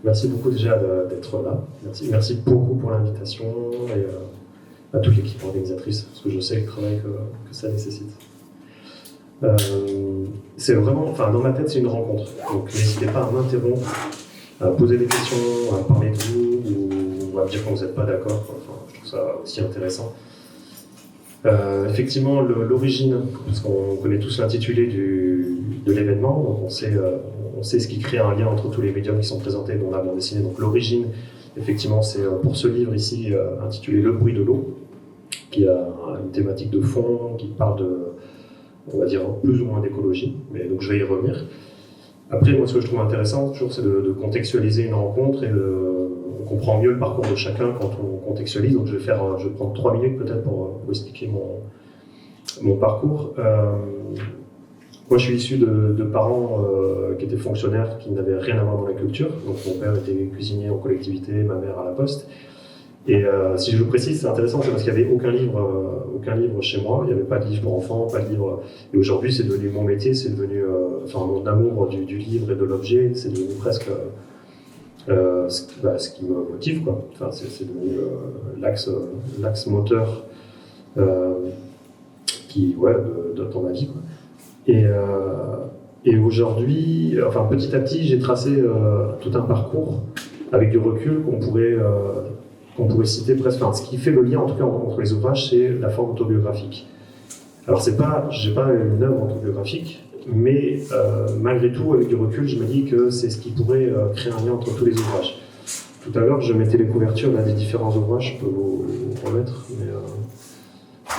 Merci beaucoup déjà d'être là. Merci beaucoup pour l'invitation et à toute l'équipe organisatrice, parce que je sais le travail que ça nécessite. C'est vraiment, enfin dans ma tête c'est une rencontre, donc n'hésitez pas à m'interrompre, à poser des questions, à parler de vous ou à me dire quand vous n'êtes pas d'accord. Enfin, je trouve ça aussi intéressant. Effectivement, l'origine, parce qu'on connaît tous l'intitulé de l'événement, donc on sait ce qui crée un lien entre tous les médiums qui sont présentés, dont la bande dessinée. Donc l'origine, effectivement, c'est pour ce livre ici intitulé Le bruit de l'eau, qui a une thématique de fond, qui parle de, on va dire, plus ou moins d'écologie, mais donc je vais y revenir. Après, moi, ce que je trouve intéressant, toujours, c'est de contextualiser une rencontre et on comprend mieux le parcours de chacun quand on contextualise. Donc, je vais prendre 3 minutes peut-être pour expliquer mon parcours. Moi, je suis issu de parents qui étaient fonctionnaires, qui n'avaient rien à voir dans la culture. Donc, mon père était cuisinier en collectivité, ma mère à la poste. Et si je le précise, c'est intéressant, c'est parce qu'il n'y avait aucun livre chez moi. Il n'y avait pas de livre pour enfants, pas de livre. Et aujourd'hui, c'est devenu mon métier, c'est devenu mon amour du livre et de l'objet, c'est devenu presque ce qui me motive, quoi. Enfin, c'est devenu l'axe moteur dans ma vie, quoi. Et aujourd'hui, enfin petit à petit, j'ai tracé tout un parcours avec du recul qu'on pourrait citer presque. Enfin, ce qui fait le lien en tout cas entre les ouvrages, c'est la forme autobiographique. Alors j'ai pas une œuvre autobiographique, mais malgré tout, avec du recul, je me dis que c'est ce qui pourrait créer un lien entre tous les ouvrages. Tout à l'heure, je mettais les couvertures là, des différents ouvrages, je peux vous remettre, mais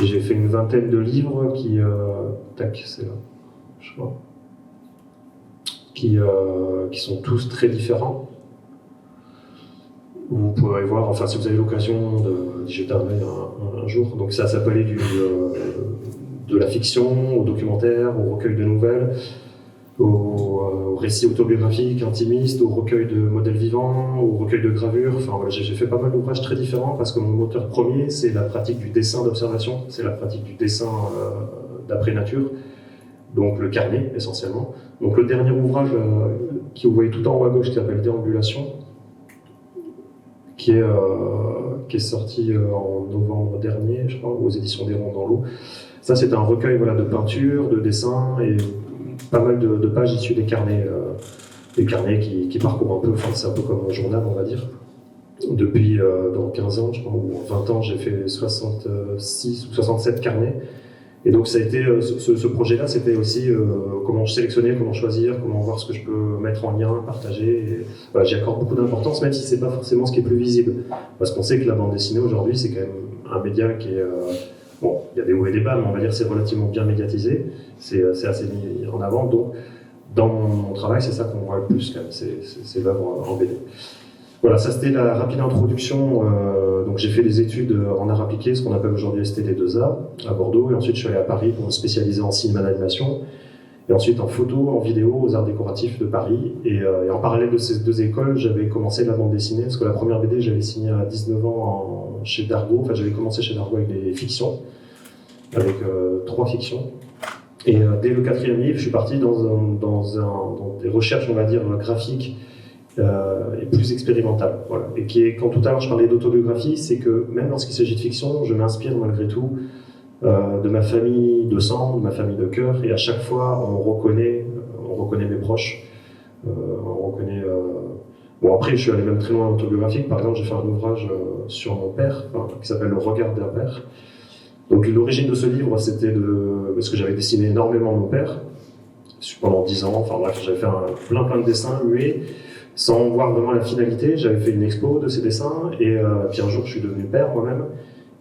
j'ai fait une vingtaine de livres qui, c'est là, je crois, qui sont tous très différents. Vous pourrez voir, enfin si vous avez l'occasion de jeter un œil un jour, donc ça s'appelait de la fiction, au documentaire, au recueil de nouvelles, au récit autobiographique, intimiste, au recueil de modèles vivants, au recueil de gravures. Enfin voilà, j'ai fait pas mal d'ouvrages très différents parce que mon moteur premier, c'est la pratique du dessin d'observation, c'est la pratique du dessin d'après nature, donc le carnet essentiellement. Donc le dernier ouvrage qui vous voyez tout en haut à gauche qui s'appelle Déambulation, qui est sorti en novembre dernier, je crois, aux éditions des Ronds dans l'eau. Ça, c'est un recueil de peinture, de dessins et pas mal de pages issues des carnets qui parcourent un peu, enfin, c'est un peu comme un journal, on va dire. Depuis dans 15 ans, je crois, ou 20 ans, j'ai fait 66 ou 67 carnets. Et donc, ça a été, ce projet-là, c'était aussi comment sélectionner, comment choisir, comment voir ce que je peux mettre en lien, partager. J'y accorde beaucoup d'importance, même si c'est pas forcément ce qui est plus visible. Parce qu'on sait que la bande dessinée aujourd'hui, c'est quand même un média qui est... bon, il y a des hauts et des bas, mais on va dire que c'est relativement bien médiatisé. C'est assez mis en avant. Donc, dans mon travail, c'est ça qu'on voit le plus, quand même. C'est l'œuvre en BD. Voilà, ça c'était la rapide introduction. Donc j'ai fait des études en art appliqué, ce qu'on appelle aujourd'hui STD2A, à Bordeaux, et ensuite je suis allé à Paris pour me spécialiser en cinéma d'animation, et ensuite en photo, en vidéo, aux arts décoratifs de Paris. Et en parallèle de ces 2 écoles, j'avais commencé la bande dessinée, parce que la première BD, j'avais signé à 19 ans chez Dargaud. Enfin, j'avais commencé chez Dargaud avec des fictions, avec 3 fictions. Et dès le 4e livre, je suis parti dans des recherches, on va dire, graphiques, et plus expérimental. Voilà. Et quand tout à l'heure je parlais d'autobiographie, c'est que même lorsqu'il s'agit de fiction, je m'inspire malgré tout de ma famille de sang, de ma famille de cœur, et à chaque fois on reconnaît mes proches, on reconnaît... Bon, après je suis allé même très loin en autobiographique. Par exemple, j'ai fait un ouvrage sur mon père, qui s'appelle Le regard d'un père. Donc l'origine de ce livre, c'était parce que j'avais dessiné énormément mon père pendant 10 ans. Enfin bref, j'avais fait plein de dessins muets sans voir vraiment la finalité. J'avais fait une expo de ces dessins, et puis un jour je suis devenu père moi-même,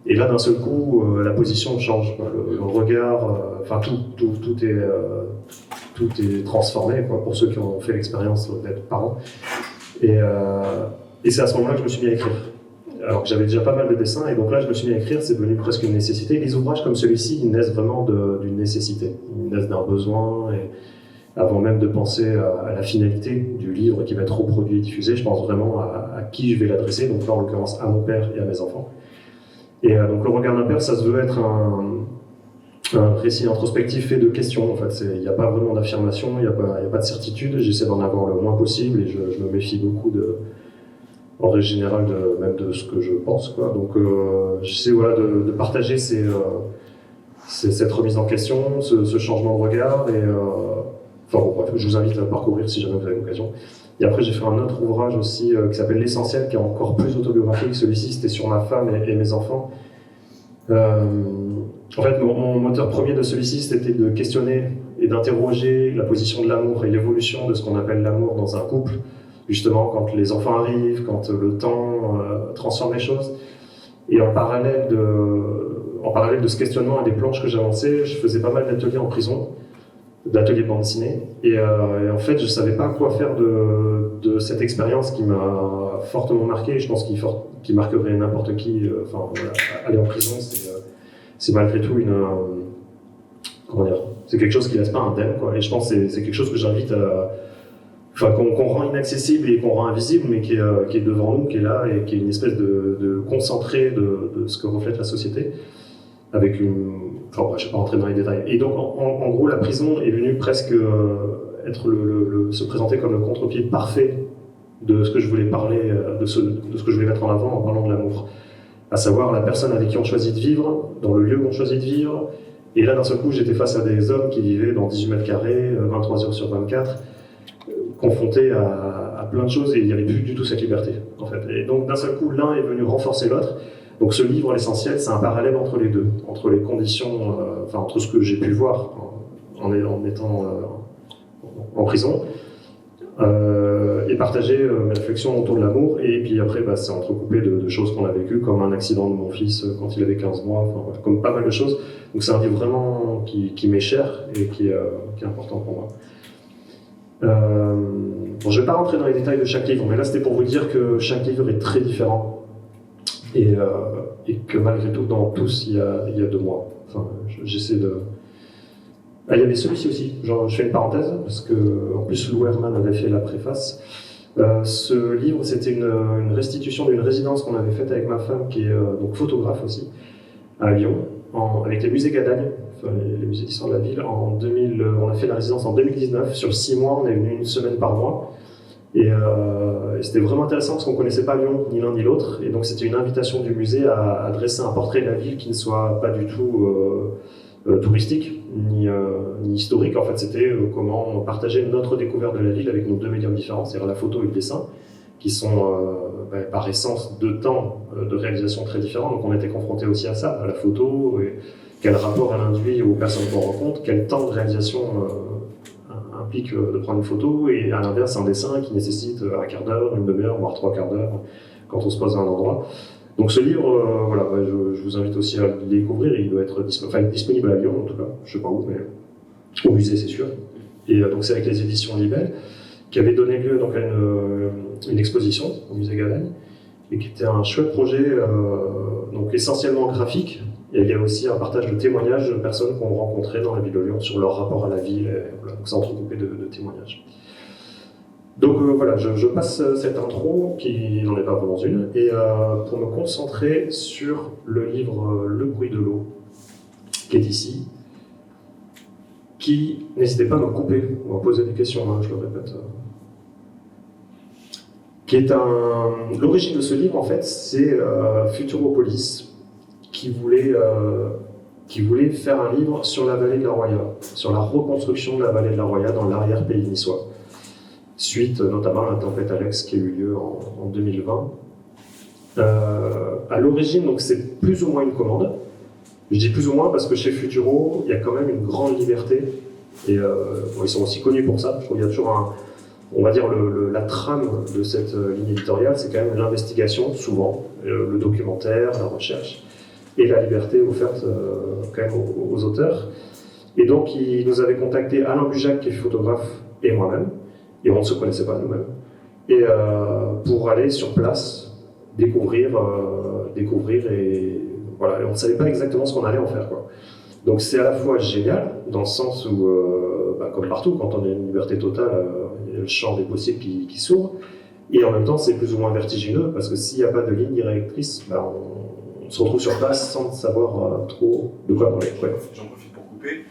et là d'un seul coup la position change, le regard, enfin tout est transformé, quoi, pour ceux qui ont fait l'expérience d'être parents, et c'est à ce moment-là que je me suis mis à écrire, alors que j'avais déjà pas mal de dessins, et donc là je me suis mis à écrire, c'est devenu presque une nécessité. Les ouvrages comme celui-ci, ils naissent vraiment d'une nécessité, ils naissent d'un besoin, et avant même de penser à la finalité du livre qui va être reproduit et diffusé, je pense vraiment à qui je vais l'adresser, donc là en l'occurrence à mon père et à mes enfants. Et donc Le regard d'un père, ça se veut être un récit introspectif fait de questions. En fait, il n'y a pas vraiment d'affirmation, il n'y a pas de certitude. J'essaie d'en avoir le moins possible et je me méfie beaucoup en règle générale, même de ce que je pense, quoi. Donc, j'essaie de partager cette remise en question, ce changement de regard. Enfin bon, bref, je vous invite à le parcourir si jamais vous avez l'occasion. Et après, j'ai fait un autre ouvrage aussi qui s'appelle L'Essentiel, qui est encore plus autobiographique. Celui-ci, c'était sur ma femme et mes enfants. En fait, mon moteur premier de celui-ci, c'était de questionner et d'interroger la position de l'amour et l'évolution de ce qu'on appelle l'amour dans un couple. Justement, quand les enfants arrivent, quand le temps transforme les choses. Et en parallèle de ce questionnement et des planches que j'avançais, je faisais pas mal d'ateliers en prison, d'ateliers de bande dessinée. Et en fait, je savais pas quoi faire de cette expérience qui m'a fortement marqué. Et je pense qu'il marquerait n'importe qui. Voilà, aller en prison, c'est malgré tout comment dire, c'est quelque chose qui laisse pas indemne, quoi. Et je pense que c'est quelque chose que j'invite qu'on rend inaccessible et qu'on rend invisible, mais qui est devant nous, qui est là, et qui est une espèce de concentré de ce que reflète la société, avec une... Enfin, je ne vais pas rentrer dans les détails. Et donc, en gros, la prison est venue presque se présenter comme le contre-pied parfait de ce que je voulais parler, de ce que je voulais mettre en avant en parlant de l'amour. À savoir la personne avec qui on choisit de vivre, dans le lieu où on choisit de vivre. Et là, d'un seul coup, j'étais face à des hommes qui vivaient dans 18 mètres carrés, 23 heures sur 24, confrontés à plein de choses, et il n'y avait plus du tout cette liberté, en fait. Et donc, d'un seul coup, l'un est venu renforcer l'autre. Donc, ce livre, L'Essentiel, c'est un parallèle entre les deux, entre les conditions, entre ce que j'ai pu voir en étant en prison, et partager mes réflexions autour de l'amour. Et puis après, c'est entrecoupé de choses qu'on a vécues, comme un accident de mon fils quand il avait 15 mois, voilà, comme pas mal de choses. Donc, c'est un livre vraiment qui m'est cher et qui est important pour moi. Je ne vais pas rentrer dans les détails de chaque livre, mais là c'était pour vous dire que chaque livre est très différent et que malgré tout, dans tous, il y a 2 mois. Enfin, j'essaie de... il y avait celui-ci aussi, je fais une parenthèse, parce que en plus Lou Herman avait fait la préface. Ce livre, c'était une restitution d'une résidence qu'on avait faite avec ma femme, qui est donc photographe aussi, à Lyon, avec les musées Gadagne, les musées d'histoire de la ville. On a fait la résidence en 2019, sur 6 mois, on est venu une semaine par mois. Et c'était vraiment intéressant parce qu'on ne connaissait pas Lyon, ni l'un ni l'autre. Et donc c'était une invitation du musée à dresser un portrait de la ville qui ne soit pas du tout touristique, ni historique. En fait, c'était comment partager notre découverte de la ville avec nos 2 médiums différents, c'est-à-dire la photo et le dessin, qui sont par essence 2 temps de réalisation très différents. Donc on était confrontés aussi à ça, à la photo, et quel rapport elle induit aux personnes qu'on rencontre, quel temps de réalisation implique de prendre une photo, et à l'inverse un dessin qui nécessite un quart d'heure, une demi-heure, voire 3 quarts d'heure quand on se pose à un endroit. Donc ce livre, je vous invite aussi à le découvrir. Il doit être disponible à Lyon en tout cas, je ne sais pas où, mais au musée c'est sûr. Et donc c'est avec les éditions Libelle, qui avait donné lieu donc, à une exposition au musée Gadagne, et qui était un chouette projet, donc essentiellement graphique. Et il y a aussi un partage de témoignages de personnes qu'on rencontrait dans la ville de Lyon sur leur rapport à la ville. Voilà, donc c'est entrecoupé de témoignages. Donc voilà, je passe cette intro, qui n'en est pas vraiment une, et pour me concentrer sur le livre Le bruit de l'eau, qui est ici, qui, n'hésitez pas à me couper ou à poser des questions, hein, je le répète. L'origine de ce livre, en fait, c'est Futuropolis, qui voulait faire un livre sur la vallée de la Roya, sur la reconstruction de la vallée de la Roya dans l'arrière-pays niçois, suite notamment à la tempête Alex qui a eu lieu en 2020. À l'origine, donc, c'est plus ou moins une commande. Je dis plus ou moins parce que chez Futuro, il y a quand même une grande liberté, et ils sont aussi connus pour ça. Je trouve qu'il y a toujours on va dire la trame de cette ligne éditoriale, c'est quand même l'investigation, souvent, le documentaire, la recherche, et la liberté offerte quand même aux auteurs. Et donc, il nous avait contacté Alain Bujac, qui est photographe, et moi-même, et on ne se connaissait pas nous-mêmes, et pour aller sur place, découvrir, et voilà, et on ne savait pas exactement ce qu'on allait en faire, quoi. Donc c'est à la fois génial, dans le sens où, comme partout, quand on a une liberté totale, il y a le champ des possibles qui s'ouvre, et en même temps c'est plus ou moins vertigineux, parce que s'il n'y a pas de ligne directrice, on se retrouve sur place sans savoir trop de quoi parler. Ouais. J'en profite pour développé.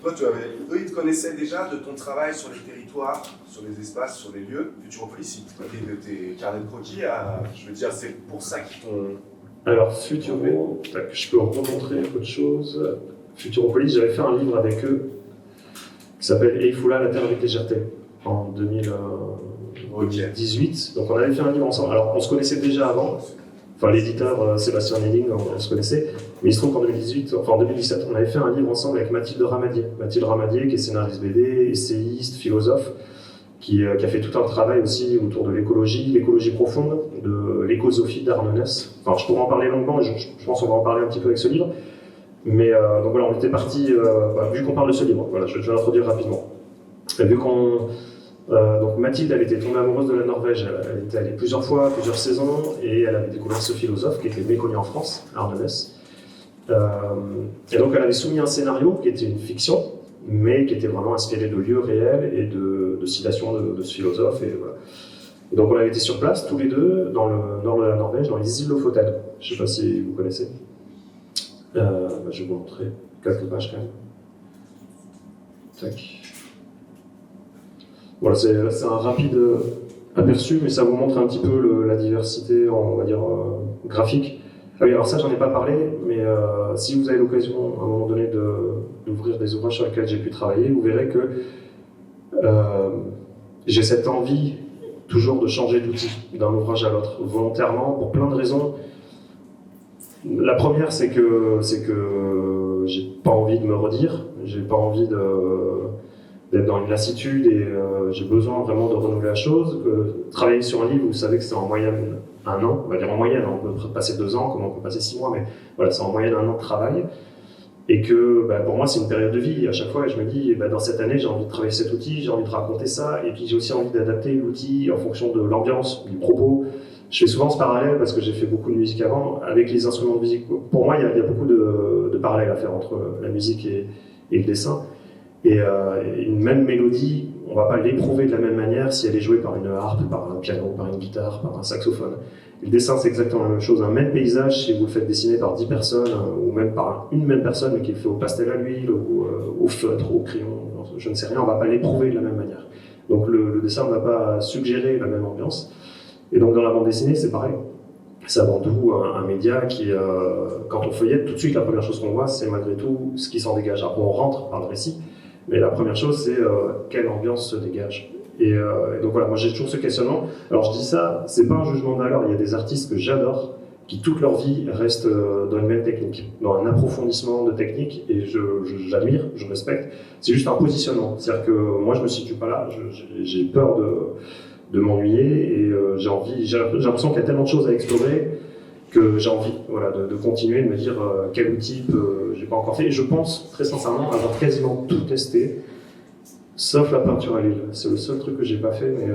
Toi, eux, ils te connaissaient déjà de ton travail sur les territoires, sur les espaces, sur les lieux. Futuropolis, ils t'écrivent tes carnets de croquis. Je veux dire, c'est pour ça qu'ils t'ont... Alors, je peux remontrer autre chose. Futuropolis, j'avais fait un livre avec eux qui s'appelle Eifoula, la terre avec légèreté, en 2018. Donc, on avait fait un livre ensemble. Alors, on se connaissait déjà avant. Enfin, l'éditeur Sébastien Nelling, on se connaissait. Mais il se trouve qu'en 2017, on avait fait un livre ensemble avec Mathilde Ramadier. Mathilde Ramadier, qui est scénariste BD, essayiste, philosophe, qui a fait tout un travail aussi autour de l'écologie profonde, de l'écosophie d'Arnonès. Enfin, je pourrais en parler longuement, et je pense qu'on va en parler un petit peu avec ce livre. Mais donc voilà, on était parti, vu qu'on parle de ce livre, voilà, je vais l'introduire rapidement. Et vu qu'on... donc Mathilde, elle était tombée amoureuse de la Norvège, elle était allée plusieurs fois, plusieurs saisons, et elle avait découvert ce philosophe qui était méconnu en France, Arnonès. Et donc elle avait soumis un scénario qui était une fiction, mais qui était vraiment inspiré de lieux réels et de citations de ce philosophe. Et, voilà. Et donc on avait été sur place, tous les deux, dans le nord de la Norvège, dans les îles Lofoten. Je ne sais pas si vous connaissez. Je vais vous montrer quelques pages quand même. Tac. Voilà, c'est un rapide aperçu, mais ça vous montre un petit peu la diversité, on va dire, graphique. Ah oui, alors ça, j'en ai pas parlé, mais si vous avez l'occasion, à un moment donné, d'ouvrir des ouvrages sur lesquels j'ai pu travailler, vous verrez que j'ai cette envie toujours de changer d'outil d'un ouvrage à l'autre, volontairement, pour plein de raisons. La première, c'est que j'ai pas envie de me redire, j'ai pas envie d'être dans une lassitude et j'ai besoin vraiment de renouveler la chose. Travailler sur un livre, vous savez que c'est en moyenne 1 an, on va dire en moyenne, on peut passer 2 ans, comme on peut passer 6 mois, mais voilà, c'est en moyenne 1 an de travail. Et que pour moi, c'est une période de vie. À chaque fois, je me dis, dans cette année, j'ai envie de travailler cet outil, j'ai envie de raconter ça, et puis j'ai aussi envie d'adapter l'outil en fonction de l'ambiance, du propos. Je fais souvent ce parallèle, parce que j'ai fait beaucoup de musique avant, avec les instruments de musique. Pour moi, il y a beaucoup de parallèles à faire entre la musique et le dessin. Et une même mélodie, on ne va pas l'éprouver de la même manière si elle est jouée par une harpe, par un piano, par une guitare, par un saxophone. Et le dessin, c'est exactement la même chose. Un même paysage, si vous le faites dessiner par 10 personnes, ou même par une même personne, mais qui le fait au pastel à l'huile, ou au feutre, au crayon, je ne sais rien, on ne va pas l'éprouver de la même manière. Donc le dessin ne va pas suggérer la même ambiance. Et donc dans la bande dessinée, c'est pareil. C'est avant tout un média qui, quand on feuillette, tout de suite, la première chose qu'on voit, c'est malgré tout ce qui s'en dégage. Après, on rentre par le récit, mais la première chose, c'est quelle ambiance se dégage. Et donc voilà, moi j'ai toujours ce questionnement. Alors je dis ça, c'est pas un jugement de valeur. Il y a des artistes que j'adore, qui toute leur vie restent dans une même technique, dans un approfondissement de technique, et j'admire, je respecte. C'est juste un positionnement. C'est-à-dire que moi je me situe pas là, j'ai peur de m'ennuyer, et j'ai l'impression qu'il y a tellement de choses à explorer que j'ai envie, voilà, de continuer, de me dire quel outil j'ai pas encore fait. Et je pense très sincèrement avoir quasiment tout testé, sauf la peinture à l'huile. C'est le seul truc que j'ai pas fait, mais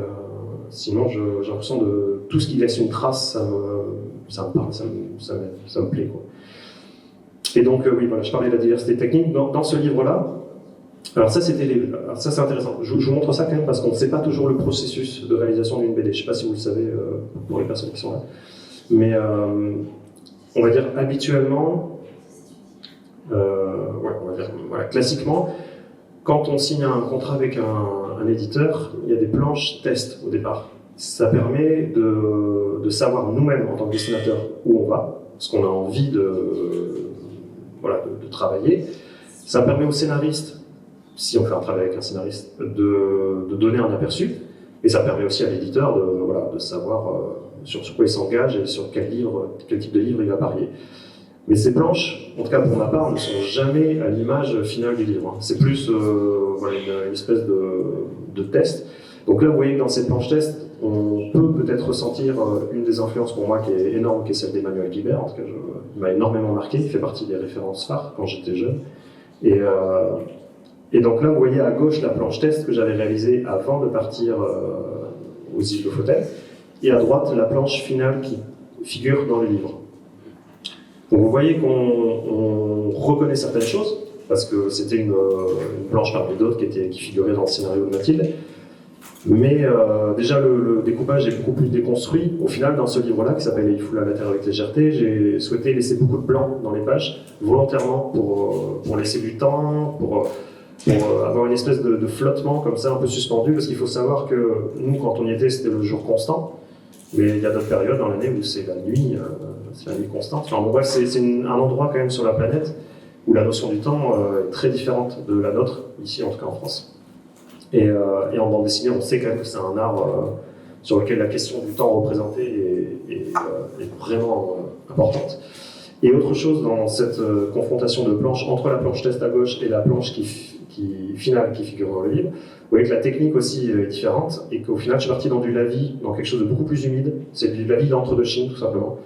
sinon j'ai l'impression de tout ce qui laisse une trace, ça me parle, ça me plaît, quoi. Et donc oui, voilà, je parlais de la diversité technique dans ce livre-là. Alors ça, c'est intéressant. Je vous montre ça quand même parce qu'on ne sait pas toujours le processus de réalisation d'une BD. Je ne sais pas si vous le savez pour les personnes qui sont là. Mais on va dire habituellement, on va dire, voilà, classiquement, quand on signe un contrat avec un éditeur, il y a des planches test au départ. Ça permet de savoir nous-mêmes en tant que dessinateur où on va, ce qu'on a envie de travailler. Ça permet au scénariste, si on fait un travail avec un scénariste, de donner un aperçu, et ça permet aussi à l'éditeur de savoir sur quoi il s'engage et sur quel type de livre il va parier. Mais ces planches, en tout cas pour ma part, ne sont jamais à l'image finale du livre. C'est plus une espèce de test. Donc là, vous voyez que dans cette planche test, on peut peut-être ressentir une des influences pour moi qui est énorme, qui est celle d'Emmanuel Guibert. En tout cas, il m'a énormément marqué, il fait partie des références phares quand j'étais jeune. Et donc là, vous voyez à gauche la planche test que j'avais réalisée avant de partir aux îles Lofoten, et à droite la planche finale qui figure dans le livre. Donc vous voyez qu'on reconnaît certaines choses, parce que c'était une planche parmi d'autres qui figurait dans le scénario de Mathilde, Mais déjà, le découpage est beaucoup plus déconstruit. Au final, dans ce livre-là, qui s'appelle « Il fout la matière avec légèreté », j'ai souhaité laisser beaucoup de blanc dans les pages, volontairement, pour laisser du temps, pour avoir une espèce de flottement comme ça, un peu suspendu, parce qu'il faut savoir que nous, quand on y était, c'était le jour constant, mais il y a d'autres périodes dans l'année où c'est la nuit constante. Enfin bon, bref, c'est un endroit quand même sur la planète où la notion du temps est très différente de la nôtre, ici en tout cas en France. Et en bande dessinée, on sait quand même que c'est un art sur lequel la question du temps représenté est vraiment importante. Et autre chose dans cette confrontation de planches entre la planche test à gauche et la planche finale qui figure dans le livre, vous voyez que la technique aussi est différente et qu'au final, je suis parti dans du lavis, dans quelque chose de beaucoup plus humide. C'est du lavis d'entre-deux-chines, tout simplement.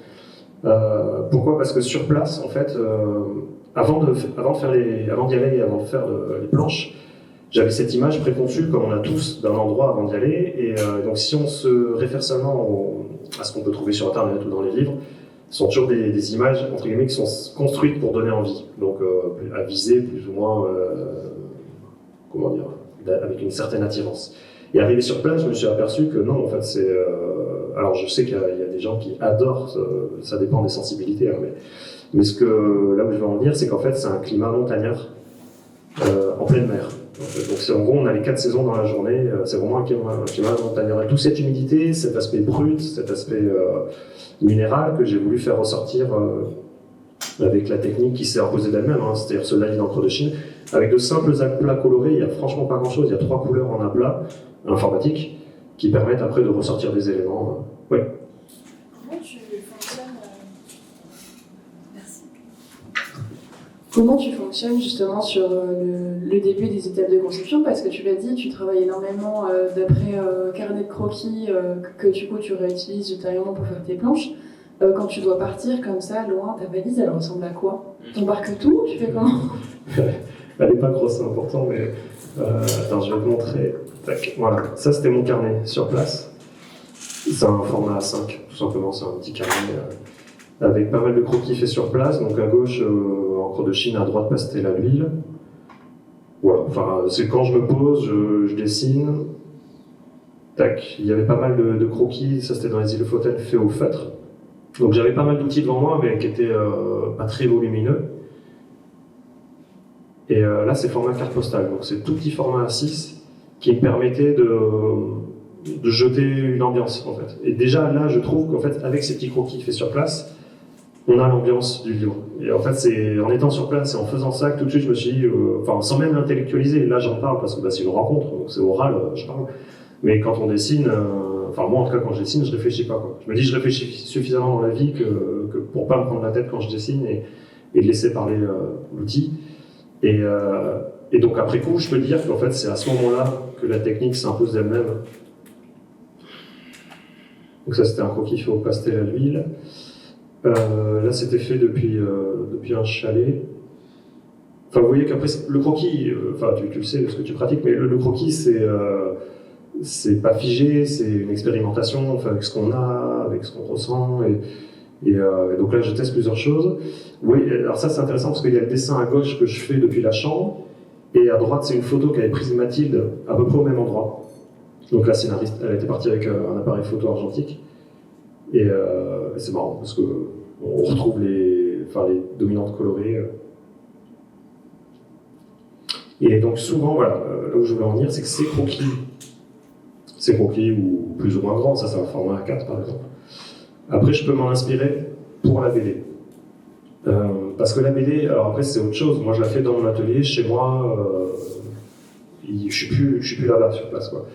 Pourquoi ? Parce que sur place, en fait, avant d'y aller et avant de faire les planches, j'avais cette image préconçue, comme on a tous, d'un endroit avant d'y aller. Et donc, si on se réfère seulement à ce qu'on peut trouver sur Internet ou dans les livres, ce sont toujours des images, entre guillemets, qui sont construites pour donner envie. Donc, à viser plus ou moins, comment dire, avec une certaine attirance. Et arrivé sur place, je me suis aperçu que non, en fait, c'est... alors, je sais qu'il y a des gens qui adorent, ça dépend des sensibilités, hein, mais là où je veux en venir, c'est qu'en fait, c'est un climat montagnard en pleine mer. Donc en gros, on a les 4 saisons dans la journée, c'est vraiment un climat montagnard. Et toute cette humidité, cet aspect brut, cet aspect minéral que j'ai voulu faire ressortir avec la technique qui s'est imposée d'elle-même, hein, c'est-à-dire ce lavis d'encre de Chine, avec de simples aplats colorés. Il n'y a franchement pas grand-chose, il y a 3 couleurs en aplat informatique qui permettent après de ressortir des éléments. Oui. Comment tu fonctionnes Merci. Comment tu fonctionnes justement sur le début des étapes de conception? Parce que tu l'as dit, tu travailles énormément d'après carnet de croquis que du coup tu réutilises ultérieurement pour faire tes planches. Quand tu dois partir comme ça, loin, ta valise, elle ressemble à quoi? T'embarques tout? Tu fais comment? Elle n'est pas grosse, c'est important, mais attends, je vais te montrer. Tac, voilà, ça c'était mon carnet sur place. C'est un format A5, tout simplement, c'est un petit carnet avec pas mal de croquis faits sur place. Donc à gauche, encre de Chine, à droite, pastel à l'huile. Voilà, enfin, c'est quand je me pose, je dessine. Tac, il y avait pas mal de croquis, ça c'était dans les îles Fotel, faits au feutre. Donc j'avais pas mal d'outils devant moi, mais qui étaient pas très volumineux. Et là, c'est format carte postale, donc c'est tout petit format A6 qui me permettait de jeter une ambiance, en fait. Et déjà, là, je trouve qu'en fait, avec ces petits croquis faits sur place, on a l'ambiance du livre. Et en fait, c'est en étant sur place et en faisant ça que tout de suite, je me suis dit, enfin, sans même l'intellectualiser, là, j'en parle parce que c'est une rencontre, donc c'est oral, je parle. Mais quand on dessine, enfin, moi, en tout cas, quand je dessine, je réfléchis pas, quoi. Je me dis, je réfléchis suffisamment dans la vie que pour pas me prendre la tête quand je dessine et de laisser parler l'outil. Et donc après coup, je peux dire qu'en fait, c'est à ce moment-là que la technique s'impose d'elle-même. Donc ça, c'était un croquis fait au pastel à l'huile. Là, c'était fait depuis un chalet. Enfin, vous voyez qu'après, le croquis, enfin, tu le sais, parce que tu pratiques, mais le croquis, c'est pas figé, c'est une expérimentation, enfin, avec ce qu'on a, avec ce qu'on ressent. Et donc là, je teste plusieurs choses. Oui, alors ça, c'est intéressant parce qu'il y a le dessin à gauche que je fais depuis la chambre, et à droite, c'est une photo qu'avait prise Mathilde à peu près au même endroit. Donc la scénariste, elle était partie avec un appareil photo argentique. Et c'est marrant parce qu'on retrouve les dominantes colorées. Et donc souvent, voilà, là où je voulais en venir, c'est que ces croquis, ou plus ou moins grands, ça c'est un format A4 par exemple. Après, je peux m'en inspirer pour la BD. Parce que la BD, alors après c'est autre chose. Moi je la fais dans mon atelier, chez moi, je suis plus là-bas sur place, quoi.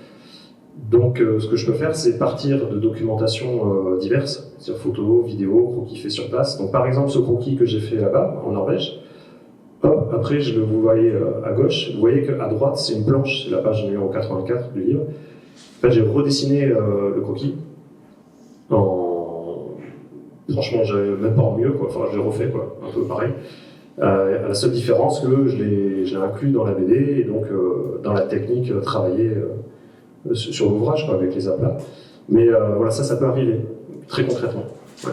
Donc ce que je peux faire, c'est partir de documentations diverses, c'est-à-dire photos, vidéos, croquis faits sur place. Donc par exemple ce croquis que j'ai fait là-bas, en Norvège, hop, après vous voyez à gauche, vous voyez qu'à droite c'est une planche, c'est la page numéro 84 du livre. En fait, j'ai redessiné le croquis franchement, même pas en mieux, quoi. Enfin, je l'ai refait, quoi, un peu pareil. La seule différence que je l'ai inclus dans la BD et donc dans la technique travaillée sur l'ouvrage, quoi, avec les aplats. Mais voilà, ça peut arriver très concrètement. Ouais.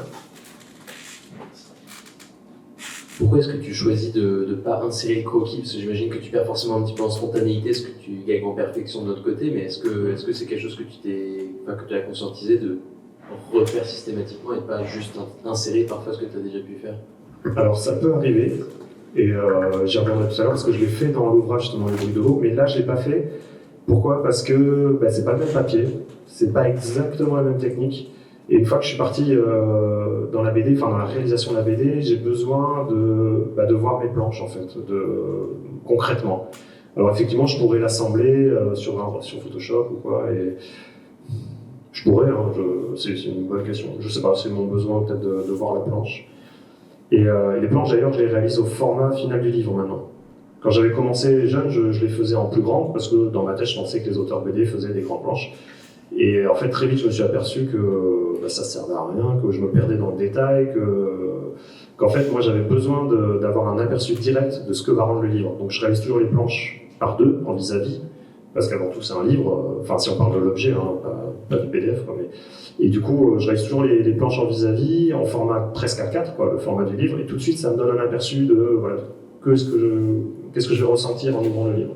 Pourquoi est-ce que tu choisis de ne pas insérer le croquis? Parce que j'imagine que tu perds forcément un petit peu en spontanéité, ce que tu gagnes en perfection de l'autre côté, mais est-ce que c'est quelque chose que tu as conscientisé de refaire systématiquement et pas juste insérer parfois ce que tu as déjà pu faire? Alors ça peut arriver, et j'y reviendrai tout à l'heure parce que je l'ai fait dans l'ouvrage justement Les bruits de l'eau, mais là je l'ai pas fait. Pourquoi? Parce que c'est pas le même papier, c'est pas exactement la même technique. Et une fois que je suis parti dans la BD, enfin dans la réalisation de la BD, j'ai besoin de voir mes planches en fait, concrètement. Alors effectivement, je pourrais l'assembler sur Photoshop ou quoi, et je pourrais, hein, c'est une bonne question. Je sais pas, c'est mon besoin peut-être de voir la planche. Et les planches d'ailleurs, je les réalise au format final du livre maintenant. Quand j'avais commencé jeune, je les faisais en plus grande parce que dans ma tête, je pensais que les auteurs BD faisaient des grandes planches. Et en fait, très vite, je me suis aperçu que ça servait à rien, que je me perdais dans le détail, qu'en fait, moi, j'avais besoin d'avoir un aperçu direct de ce que va rendre le livre. Donc, je réalise toujours les planches par deux, en vis-à-vis, parce qu'avant tout, c'est un livre, enfin, si on parle de l'objet, hein, pas du PDF, quoi, mais... Et du coup, je réalise toujours les planches en vis-à-vis, en format presque A4, quoi, le format du livre, et tout de suite, ça me donne un aperçu de, voilà, qu'est-ce que je vais ressentir en ouvrant le livre.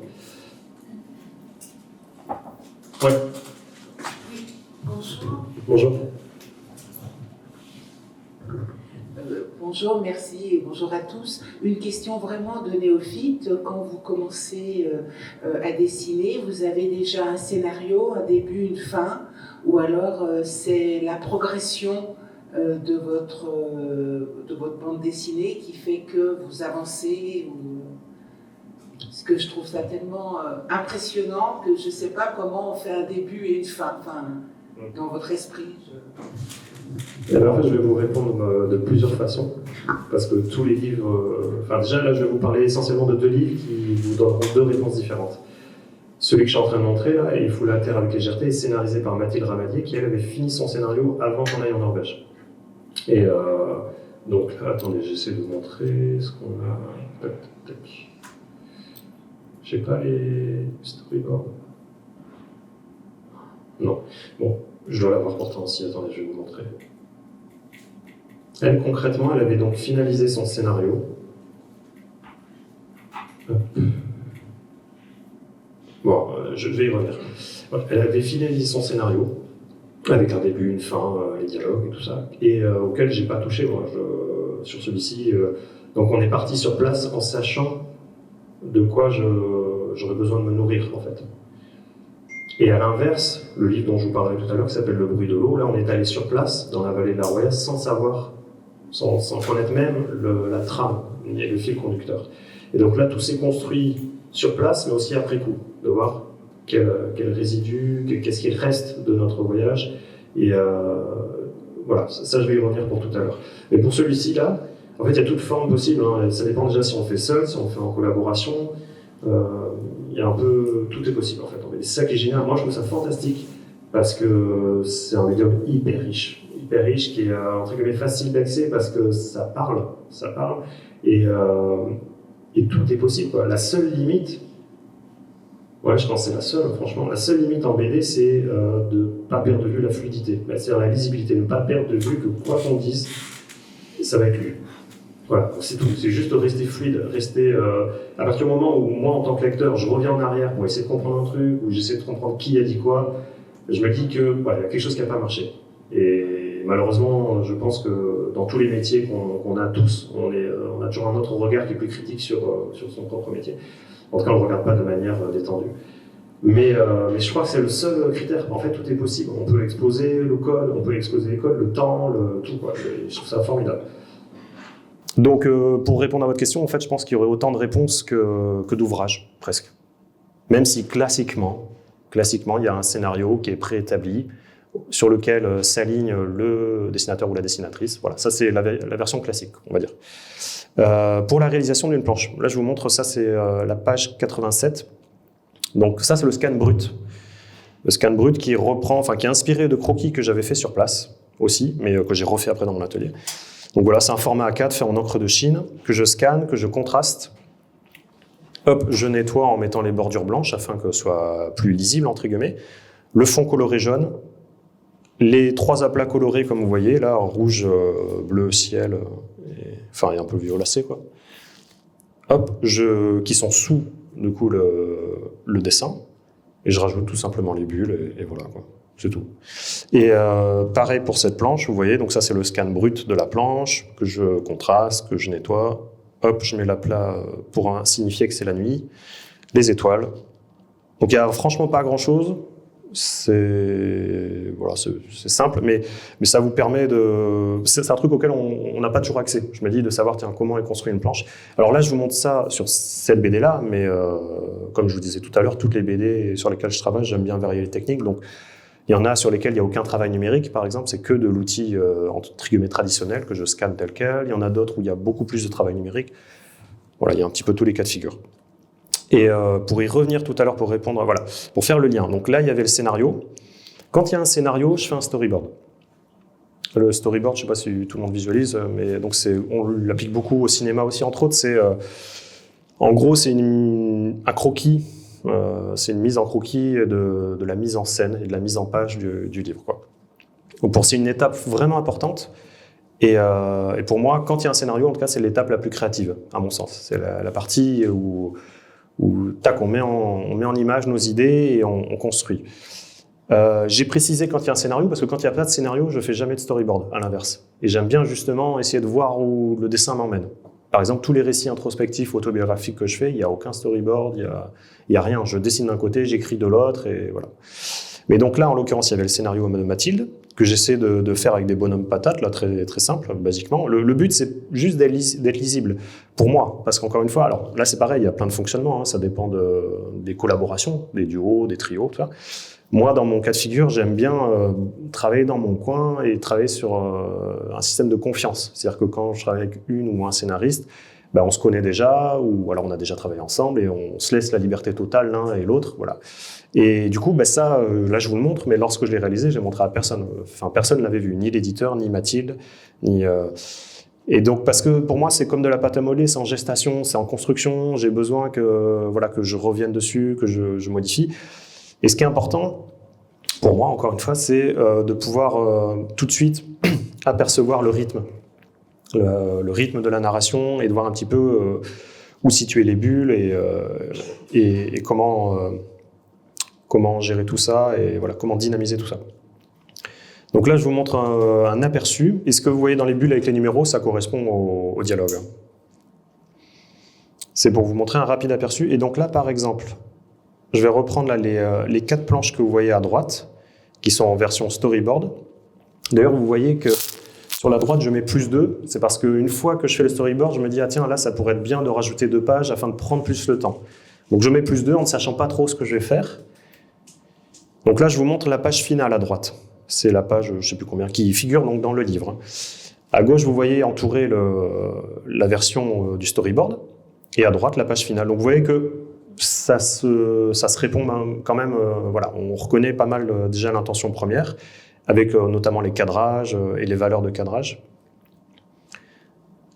Ouais. Bonjour. Bonjour. Bonjour, merci et bonjour à tous. Une question vraiment de néophyte. Quand vous commencez à dessiner, vous avez déjà un scénario, un début, une fin, ou alors c'est la progression de votre bande dessinée qui fait que vous avancez Parce que je trouve ça tellement impressionnant que je ne sais pas comment on fait un début et une fin. Enfin, dans votre esprit. Alors, en fait, je vais vous répondre de plusieurs façons, parce que tous les livres... Enfin, déjà, là, je vais vous parler essentiellement de deux livres qui vous donneront deux réponses différentes. Celui que je suis en train de montrer, là, Il faut la terre avec légèreté, est scénarisé par Mathilde Ramadier, qui, elle, avait fini son scénario avant qu'on aille en Norvège. Et donc, là, attendez, j'essaie de vous montrer ce qu'on a... Tac, tac, tac. Je sais pas les storyboards. Non. Bon, je dois l'avoir pourtant aussi. Attendez, je vais vous montrer. Elle, concrètement, elle avait donc finalisé son scénario. Hop. Bon, je vais y revenir. Elle avait finalisé son scénario, avec un début, une fin, les dialogues et tout ça, et auquel j'ai pas touché, moi, sur celui-ci. Donc on est parti sur place en sachant de quoi j'aurais besoin de me nourrir, en fait. Et à l'inverse, le livre dont je vous parlerai tout à l'heure, qui s'appelle Le bruit de l'eau, là on est allé sur place, dans la vallée de la Roya, sans savoir, sans connaître même la trame et le fil conducteur. Et donc là, tout s'est construit sur place, mais aussi après coup, de voir quel résidu, qu'est-ce qu'il reste de notre voyage. Et voilà, ça je vais y revenir pour tout à l'heure. Mais pour celui-ci là, en fait il y a toute forme possible, hein. Ça dépend déjà si on fait seul, si on fait en collaboration. Il y a un peu, tout est possible en fait. C'est ça qui est génial. Moi je trouve ça fantastique parce que c'est un médium hyper riche qui est entre guillemets facile d'accès parce que ça parle et tout est possible, quoi. La seule limite, ouais, je pense que c'est la seule, franchement, la seule limite en BD, c'est de ne pas perdre de vue la fluidité, c'est-à-dire la lisibilité, ne pas perdre de vue que quoi qu'on dise, ça va être lu. Voilà, c'est tout, c'est juste rester fluide, rester... à partir du moment où moi, en tant que lecteur, je reviens en arrière pour essayer de comprendre un truc, ou j'essaie de comprendre qui a dit quoi, je me dis que voilà, il y a quelque chose qui n'a pas marché. Et malheureusement, je pense que dans tous les métiers qu'on a tous, on a toujours un autre regard qui est plus critique sur son propre métier. En tout cas, on ne le regarde pas de manière détendue. Mais je crois que c'est le seul critère. En fait, tout est possible. On peut exposer le code, on peut exposer les codes, le temps, tout, quoi. Je trouve ça formidable. Donc, pour répondre à votre question, en fait, je pense qu'il y aurait autant de réponses que d'ouvrages, presque. Même si classiquement, il y a un scénario qui est préétabli, sur lequel s'aligne le dessinateur ou la dessinatrice. Voilà, ça c'est la version classique, on va dire. Pour la réalisation d'une planche, là je vous montre, ça c'est la page 87. Donc ça c'est le scan brut. Le scan brut qui reprend, enfin qui est inspiré de croquis que j'avais fait sur place aussi, mais que j'ai refait après dans mon atelier. Donc voilà, c'est un format A4 fait en encre de Chine, que je scanne, que je contraste. Hop, je nettoie en mettant les bordures blanches afin que ce soit plus lisible, entre guillemets. Le fond coloré jaune. Les 3 aplats colorés, comme vous voyez, là, rouge, bleu, ciel, et un peu violacé, quoi. Hop, qui sont sous, du coup, le dessin. Et je rajoute tout simplement les bulles, et voilà, quoi. C'est tout. Et pareil pour cette planche, vous voyez, donc ça, c'est le scan brut de la planche, que je contraste, que je nettoie. Hop, je mets l'aplat pour signifier que c'est la nuit. Les étoiles. Donc, il n'y a franchement pas grand-chose. C'est simple, mais ça vous permet de... C'est un truc auquel on n'a pas toujours accès. Je me dis de savoir, tiens, comment est construite une planche. Alors là, je vous montre ça sur cette BD-là, mais comme je vous disais tout à l'heure, toutes les BD sur lesquelles je travaille, j'aime bien varier les techniques. Donc, il y en a sur lesquelles il n'y a aucun travail numérique, par exemple, c'est que de l'outil en trigomètre traditionnel que je scanne tel quel. Il y en a d'autres où il y a beaucoup plus de travail numérique. Voilà, il y a un petit peu tous les cas de figure. Et pour y revenir tout à l'heure, pour répondre, voilà, pour faire le lien. Donc là, il y avait le scénario. Quand il y a un scénario, je fais un storyboard. Le storyboard, je ne sais pas si tout le monde visualise, mais donc on l'applique beaucoup au cinéma aussi, entre autres. En gros, c'est un croquis. C'est une mise en croquis de la mise en scène et de la mise en page du livre, quoi. Donc c'est une étape vraiment importante. Et pour moi, quand il y a un scénario, en tout cas, c'est l'étape la plus créative, à mon sens. C'est la partie où tac, on met en image nos idées et on construit. J'ai précisé quand il y a un scénario, parce que quand il n'y a pas de scénario, je ne fais jamais de storyboard, à l'inverse. Et j'aime bien justement essayer de voir où le dessin m'emmène. Par exemple, tous les récits introspectifs, autobiographiques que je fais, il n'y a aucun storyboard, il n'y a rien. Je dessine d'un côté, j'écris de l'autre, et voilà. Mais donc là, en l'occurrence, il y avait le scénario de Mathilde, que j'essaie de faire avec des bonhommes patates, là, très, très simple, basiquement. Le but, c'est juste d'être lisible, pour moi. Parce qu'encore une fois, alors là, c'est pareil, il y a plein de fonctionnements, hein, ça dépend des collaborations, des duos, des trios, tout ça. Moi, dans mon cas de figure, j'aime bien travailler dans mon coin et travailler sur un système de confiance. C'est-à-dire que quand je travaille avec une ou un scénariste, ben, on se connaît déjà, ou alors on a déjà travaillé ensemble, et on se laisse la liberté totale l'un et l'autre, voilà. Et du coup, ben ça, là je vous le montre, mais lorsque je l'ai réalisé, je l'ai montré à personne. Enfin, personne ne l'avait vu, ni l'éditeur, ni Mathilde, ni... Et donc, parce que pour moi, c'est comme de la pâte à modeler, c'est en gestation, c'est en construction, j'ai besoin que je revienne dessus, que je modifie. Et ce qui est important, pour moi, encore une fois, c'est de pouvoir tout de suite apercevoir le rythme. Le rythme de la narration et de voir un petit peu où situer les bulles et comment gérer tout ça et voilà, comment dynamiser tout ça. Donc là, je vous montre un aperçu. Et ce que vous voyez dans les bulles avec les numéros, ça correspond au dialogue. C'est pour vous montrer un rapide aperçu. Et donc là, par exemple, je vais reprendre là, les 4 planches que vous voyez à droite, qui sont en version storyboard. D'ailleurs, vous voyez que sur la droite, je mets +2. C'est parce qu'une fois que je fais le storyboard, je me dis, ah tiens, là, ça pourrait être bien de rajouter 2 pages afin de prendre plus le temps. Donc je mets +2 en ne sachant pas trop ce que je vais faire. Donc là, je vous montre la page finale à droite. C'est la page, je ne sais plus combien, qui figure donc dans le livre. À gauche, vous voyez entourer la version du storyboard. Et à droite, la page finale. Donc vous voyez que ça se répond quand même, voilà, on reconnaît pas mal déjà l'intention première, avec notamment les cadrages et les valeurs de cadrage.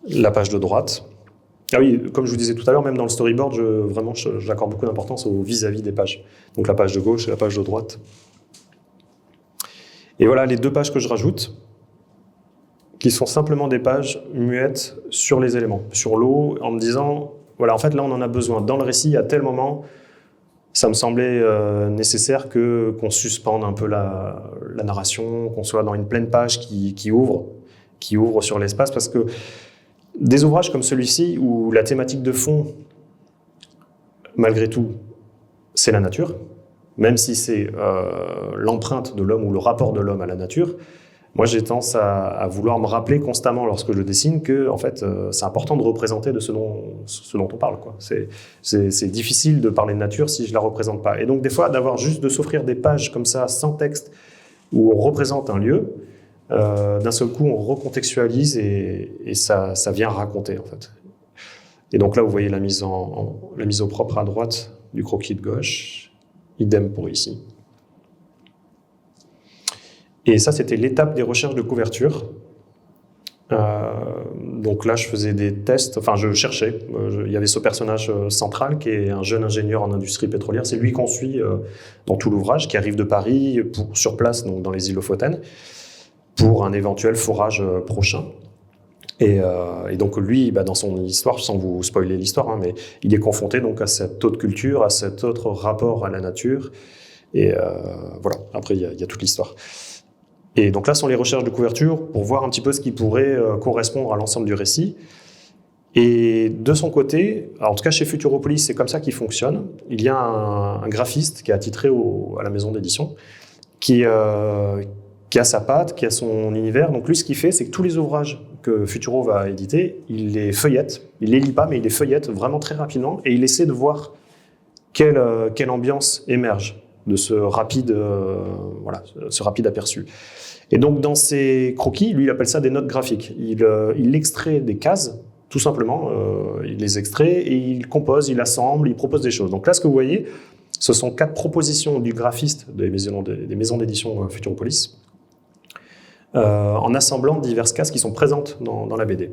La page de droite. Ah oui, comme je vous disais tout à l'heure, même dans le storyboard, j'accorde beaucoup d'importance au vis-à-vis des pages. Donc la page de gauche et la page de droite. Et voilà les 2 pages que je rajoute, qui sont simplement des pages muettes sur les éléments, sur l'eau, en me disant, voilà, en fait là on en a besoin. Dans le récit, à tel moment, ça me semblait nécessaire qu'on suspende un peu la narration, qu'on soit dans une pleine page qui ouvre sur l'espace, parce que des ouvrages comme celui-ci, où la thématique de fond, malgré tout, c'est la nature, même si c'est l'empreinte de l'homme ou le rapport de l'homme à la nature, moi j'ai tendance à vouloir me rappeler constamment lorsque je dessine que en fait, c'est important de représenter de ce dont on parle, quoi. C'est difficile de parler de nature si je ne la représente pas. Et donc des fois, d'avoir juste de s'offrir des pages comme ça, sans texte, où on représente un lieu, d'un seul coup on recontextualise et ça vient raconter en fait. Et donc là vous voyez la mise au propre à droite du croquis de gauche, idem pour ici. Et ça c'était l'étape des recherches de couverture. Donc là, je faisais des tests, enfin je cherchais. Il y avait ce personnage central qui est un jeune ingénieur en industrie pétrolière. C'est lui qu'on suit dans tout l'ouvrage, qui arrive de Paris sur place, donc dans les îles Lofoten, pour un éventuel forage prochain. Et donc lui, dans son histoire, sans vous spoiler l'histoire, hein, mais il est confronté donc à cette autre culture, à cet autre rapport à la nature. Et voilà, après il y a toute l'histoire. Et donc là sont les recherches de couverture pour voir un petit peu ce qui pourrait correspondre à l'ensemble du récit. Et de son côté, en tout cas chez Futuropolis, c'est comme ça qu'il fonctionne. Il y a un graphiste qui est attitré à la maison d'édition, qui a sa patte, qui a son univers. Donc lui, ce qu'il fait, c'est que tous les ouvrages que Futuro va éditer, il les feuillette. Il les lit pas, mais il les feuillette vraiment très rapidement et il essaie de voir quelle ambiance émerge de ce rapide aperçu. Et donc dans ses croquis, lui il appelle ça des notes graphiques. Il extrait des cases, tout simplement, il les extrait et il compose, il assemble, il propose des choses. Donc là ce que vous voyez, ce sont 4 propositions du graphiste des maisons d'édition Futuropolis, en assemblant diverses cases qui sont présentes dans la BD.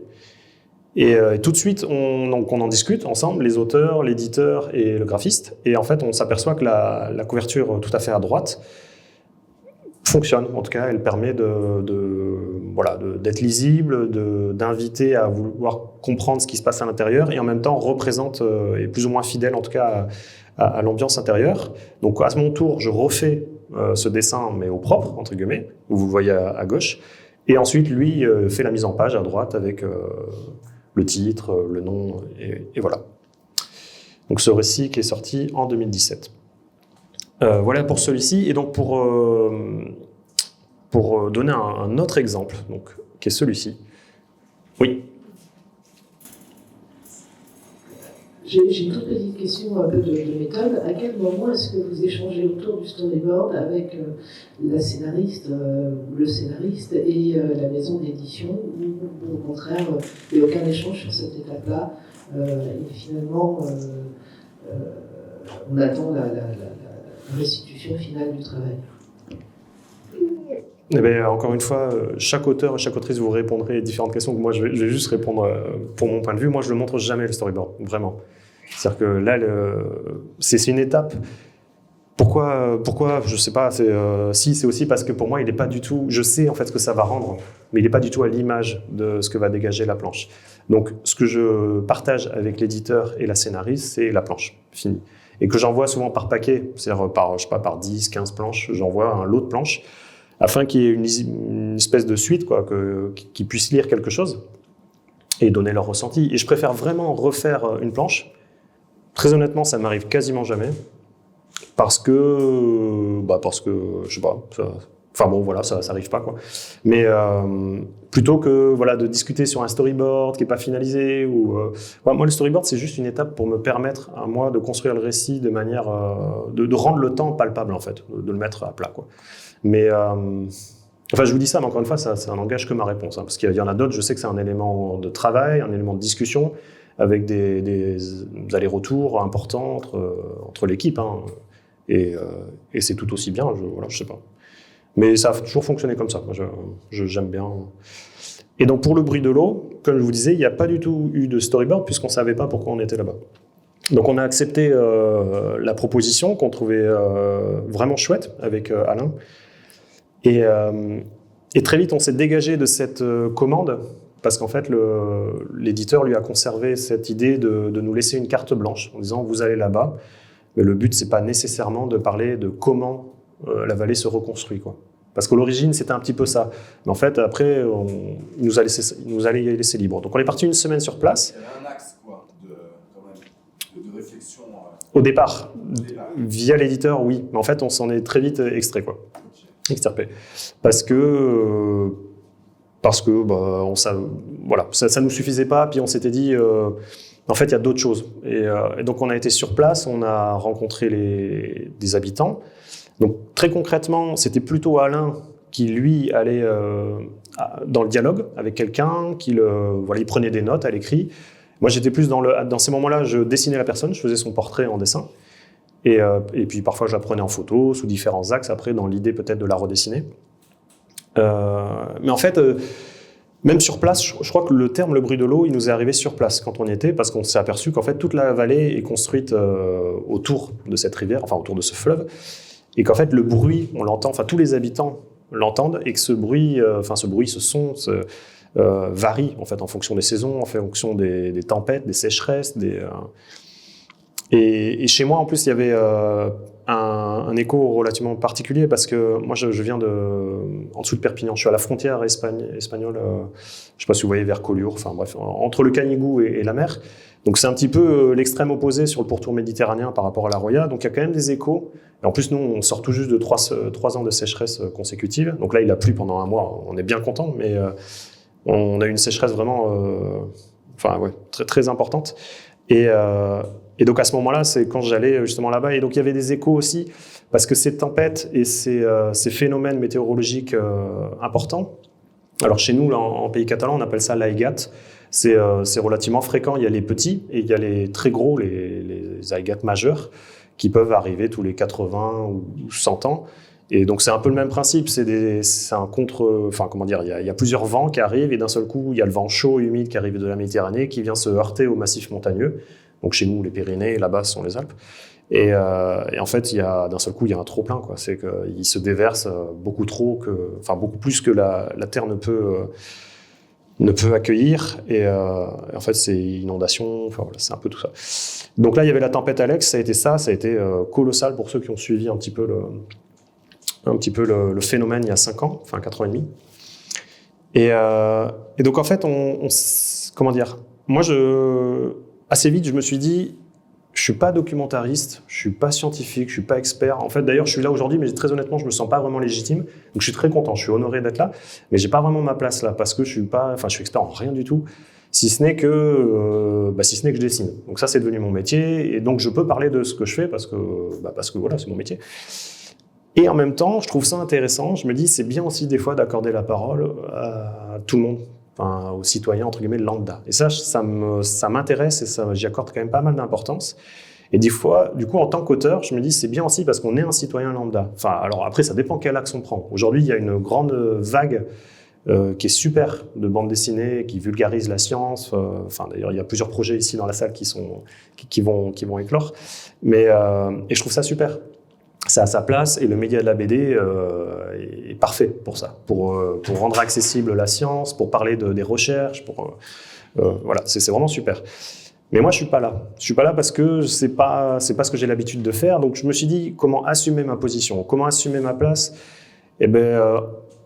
Et tout de suite, on en discute ensemble, les auteurs, l'éditeur et le graphiste. Et en fait, on s'aperçoit que la couverture tout à fait à droite fonctionne. En tout cas, elle permet d'être lisible, d'inviter à vouloir comprendre ce qui se passe à l'intérieur et en même temps représente, est plus ou moins fidèle en tout cas à l'ambiance intérieure. Donc à mon tour, je refais ce dessin, mais au propre, entre guillemets, où vous le voyez à gauche. Et ensuite, lui fait la mise en page à droite avec le titre, le nom, et voilà. Donc ce récit qui est sorti en 2017. Voilà pour celui-ci. Et donc pour donner un autre exemple, donc, qui est celui-ci. Oui. J'ai une toute petite question un peu de méthode. À quel moment est-ce que vous échangez autour du storyboard avec la scénariste, le scénariste et la maison d'édition, ou au contraire, il n'y a aucun échange sur cette étape-là et finalement, on attend la restitution finale du travail? Eh bien, encore une fois, chaque auteur et chaque autrice vous répondrez différentes questions que moi je vais juste répondre pour mon point de vue. Moi, je ne le montre jamais le storyboard, vraiment. C'est-à-dire que là, c'est une étape. Pourquoi je ne sais pas. Si, c'est aussi parce que pour moi, il n'est pas du tout. Je sais en fait ce que ça va rendre, mais il n'est pas du tout à l'image de ce que va dégager la planche. Donc, ce que je partage avec l'éditeur et la scénariste, c'est la planche, fini. Et que j'envoie souvent par paquet, c'est-à-dire par 10, 15 planches, j'envoie un lot de planches, afin qu'il y ait une espèce de suite, qu'ils puissent lire quelque chose et donner leur ressenti. Et je préfère vraiment refaire une planche. Très honnêtement, ça m'arrive quasiment jamais, parce que je sais pas, ça n'arrive pas, quoi. Mais plutôt que de discuter sur un storyboard qui n'est pas finalisé, moi le storyboard c'est juste une étape pour me permettre à moi de construire le récit de manière de rendre le temps palpable en fait, de le mettre à plat, quoi. Mais je vous dis ça, mais encore une fois, ça n'engage que ma réponse, hein, parce qu'il y en a d'autres, je sais que c'est un élément de travail, un élément de discussion, avec des allers-retours importants entre l'équipe, hein, et c'est tout aussi bien, je sais pas. Mais ça a toujours fonctionné comme ça, moi, j'aime bien. Et donc pour le bruit de l'eau, comme je vous disais, il n'y a pas du tout eu de storyboard, puisqu'on ne savait pas pourquoi on était là-bas. Donc on a accepté la proposition qu'on trouvait vraiment chouette avec Alain. Et très vite, on s'est dégagé de cette commande, parce qu'en fait, l'éditeur lui a conservé cette idée de nous laisser une carte blanche, en disant « vous allez là-bas ». Mais le but, c'est pas nécessairement de parler de comment la vallée se reconstruit, quoi. Parce qu'à l'origine, c'était un petit peu ça. Mais en fait, après, il nous a laissé libre. Donc on est parti une semaine sur place. Il y avait un axe, quoi, de réflexion. Au départ, via l'éditeur, oui. Mais en fait, on s'en est très vite extrait, quoi. Extirpé. Parce que ça nous suffisait pas, puis on s'était dit en fait il y a d'autres choses, et donc on a été sur place, on a rencontré des habitants. Donc très concrètement, c'était plutôt Alain qui lui allait dans le dialogue avec quelqu'un, il prenait des notes à l'écrit. Moi j'étais plus dans ces moments-là, je dessinais la personne, je faisais son portrait en dessin. Et puis parfois je la prenais en photo sous différents axes, après dans l'idée peut-être de la redessiner. Mais en fait, Même sur place, je crois que le terme le bruit de l'eau, il nous est arrivé sur place quand on y était, parce qu'on s'est aperçu qu'en fait toute la vallée est construite autour de cette rivière, enfin autour de ce fleuve, et qu'en fait le bruit, on l'entend, enfin tous les habitants l'entendent, et que ce bruit, ce son, varie en fait en fonction des saisons, en fonction des tempêtes, des sécheresses, et chez moi en plus il y avait un écho relativement particulier parce que moi je viens en dessous de Perpignan, je suis à la frontière espagnole, je sais pas si vous voyez vers Collioure, enfin bref, entre le Canigou et la mer. Donc c'est un petit peu l'extrême opposé sur le pourtour méditerranéen par rapport à la Roya, donc il y a quand même des échos. Et en plus nous on sort tout juste de 3 ans de sécheresse consécutive, donc là il a plu pendant un mois, on est bien content, mais on a eu une sécheresse vraiment très, très importante. Et donc à ce moment-là, c'est quand j'allais justement là-bas, et donc il y avait des échos aussi, parce que ces tempêtes et ces phénomènes météorologiques importants, alors chez nous, là, en pays catalan, on appelle ça l'aigat, c'est relativement fréquent, il y a les petits et il y a les très gros, les aigats majeurs, qui peuvent arriver tous les 80 ou 100 ans. Et donc c'est un peu le même principe, c'est un il y a plusieurs vents qui arrivent, et d'un seul coup, il y a le vent chaud et humide qui arrive de la Méditerranée, qui vient se heurter au massif montagneux. Donc chez nous, les Pyrénées, là-bas, ce sont les Alpes. Et en fait, d'un seul coup, il y a un trop-plein, quoi. C'est qu'il se déverse beaucoup plus que la Terre ne peut accueillir. Et en fait, c'est inondation, c'est un peu tout ça. Donc là, il y avait la tempête Alex, ça a été colossal pour ceux qui ont suivi un petit peu le phénomène il y a 5 ans, 4 ans et demi. Et donc en fait, moi, assez vite, je me suis dit, je suis pas documentariste, je suis pas scientifique, je suis pas expert. En fait, d'ailleurs, je suis là aujourd'hui, mais très honnêtement, je me sens pas vraiment légitime. Donc, je suis très content, je suis honoré d'être là, mais j'ai pas vraiment ma place là parce que je suis expert en rien du tout, si ce n'est que je dessine. Donc ça, c'est devenu mon métier, et donc je peux parler de ce que je fais parce que voilà, c'est mon métier. Et en même temps, je trouve ça intéressant. Je me dis, c'est bien aussi des fois d'accorder la parole à tout le monde. Aux citoyens, entre guillemets, lambda. Et ça m'intéresse, et j'y accorde quand même pas mal d'importance. Et des fois, du coup, en tant qu'auteur, je me dis, c'est bien aussi parce qu'on est un citoyen lambda. Alors après, ça dépend quel axe on prend. Aujourd'hui, il y a une grande vague qui est super de bande dessinée, qui vulgarise la science. D'ailleurs, il y a plusieurs projets ici dans la salle qui vont éclore. Et je trouve ça super. Ça a sa place, et le média de la BD est parfait pour ça, pour rendre accessible la science, pour parler des recherches, voilà, c'est vraiment super. Mais moi, je suis pas là. Je suis pas là parce que c'est pas ce que j'ai l'habitude de faire. Donc, je me suis dit comment assumer ma position, comment assumer ma place.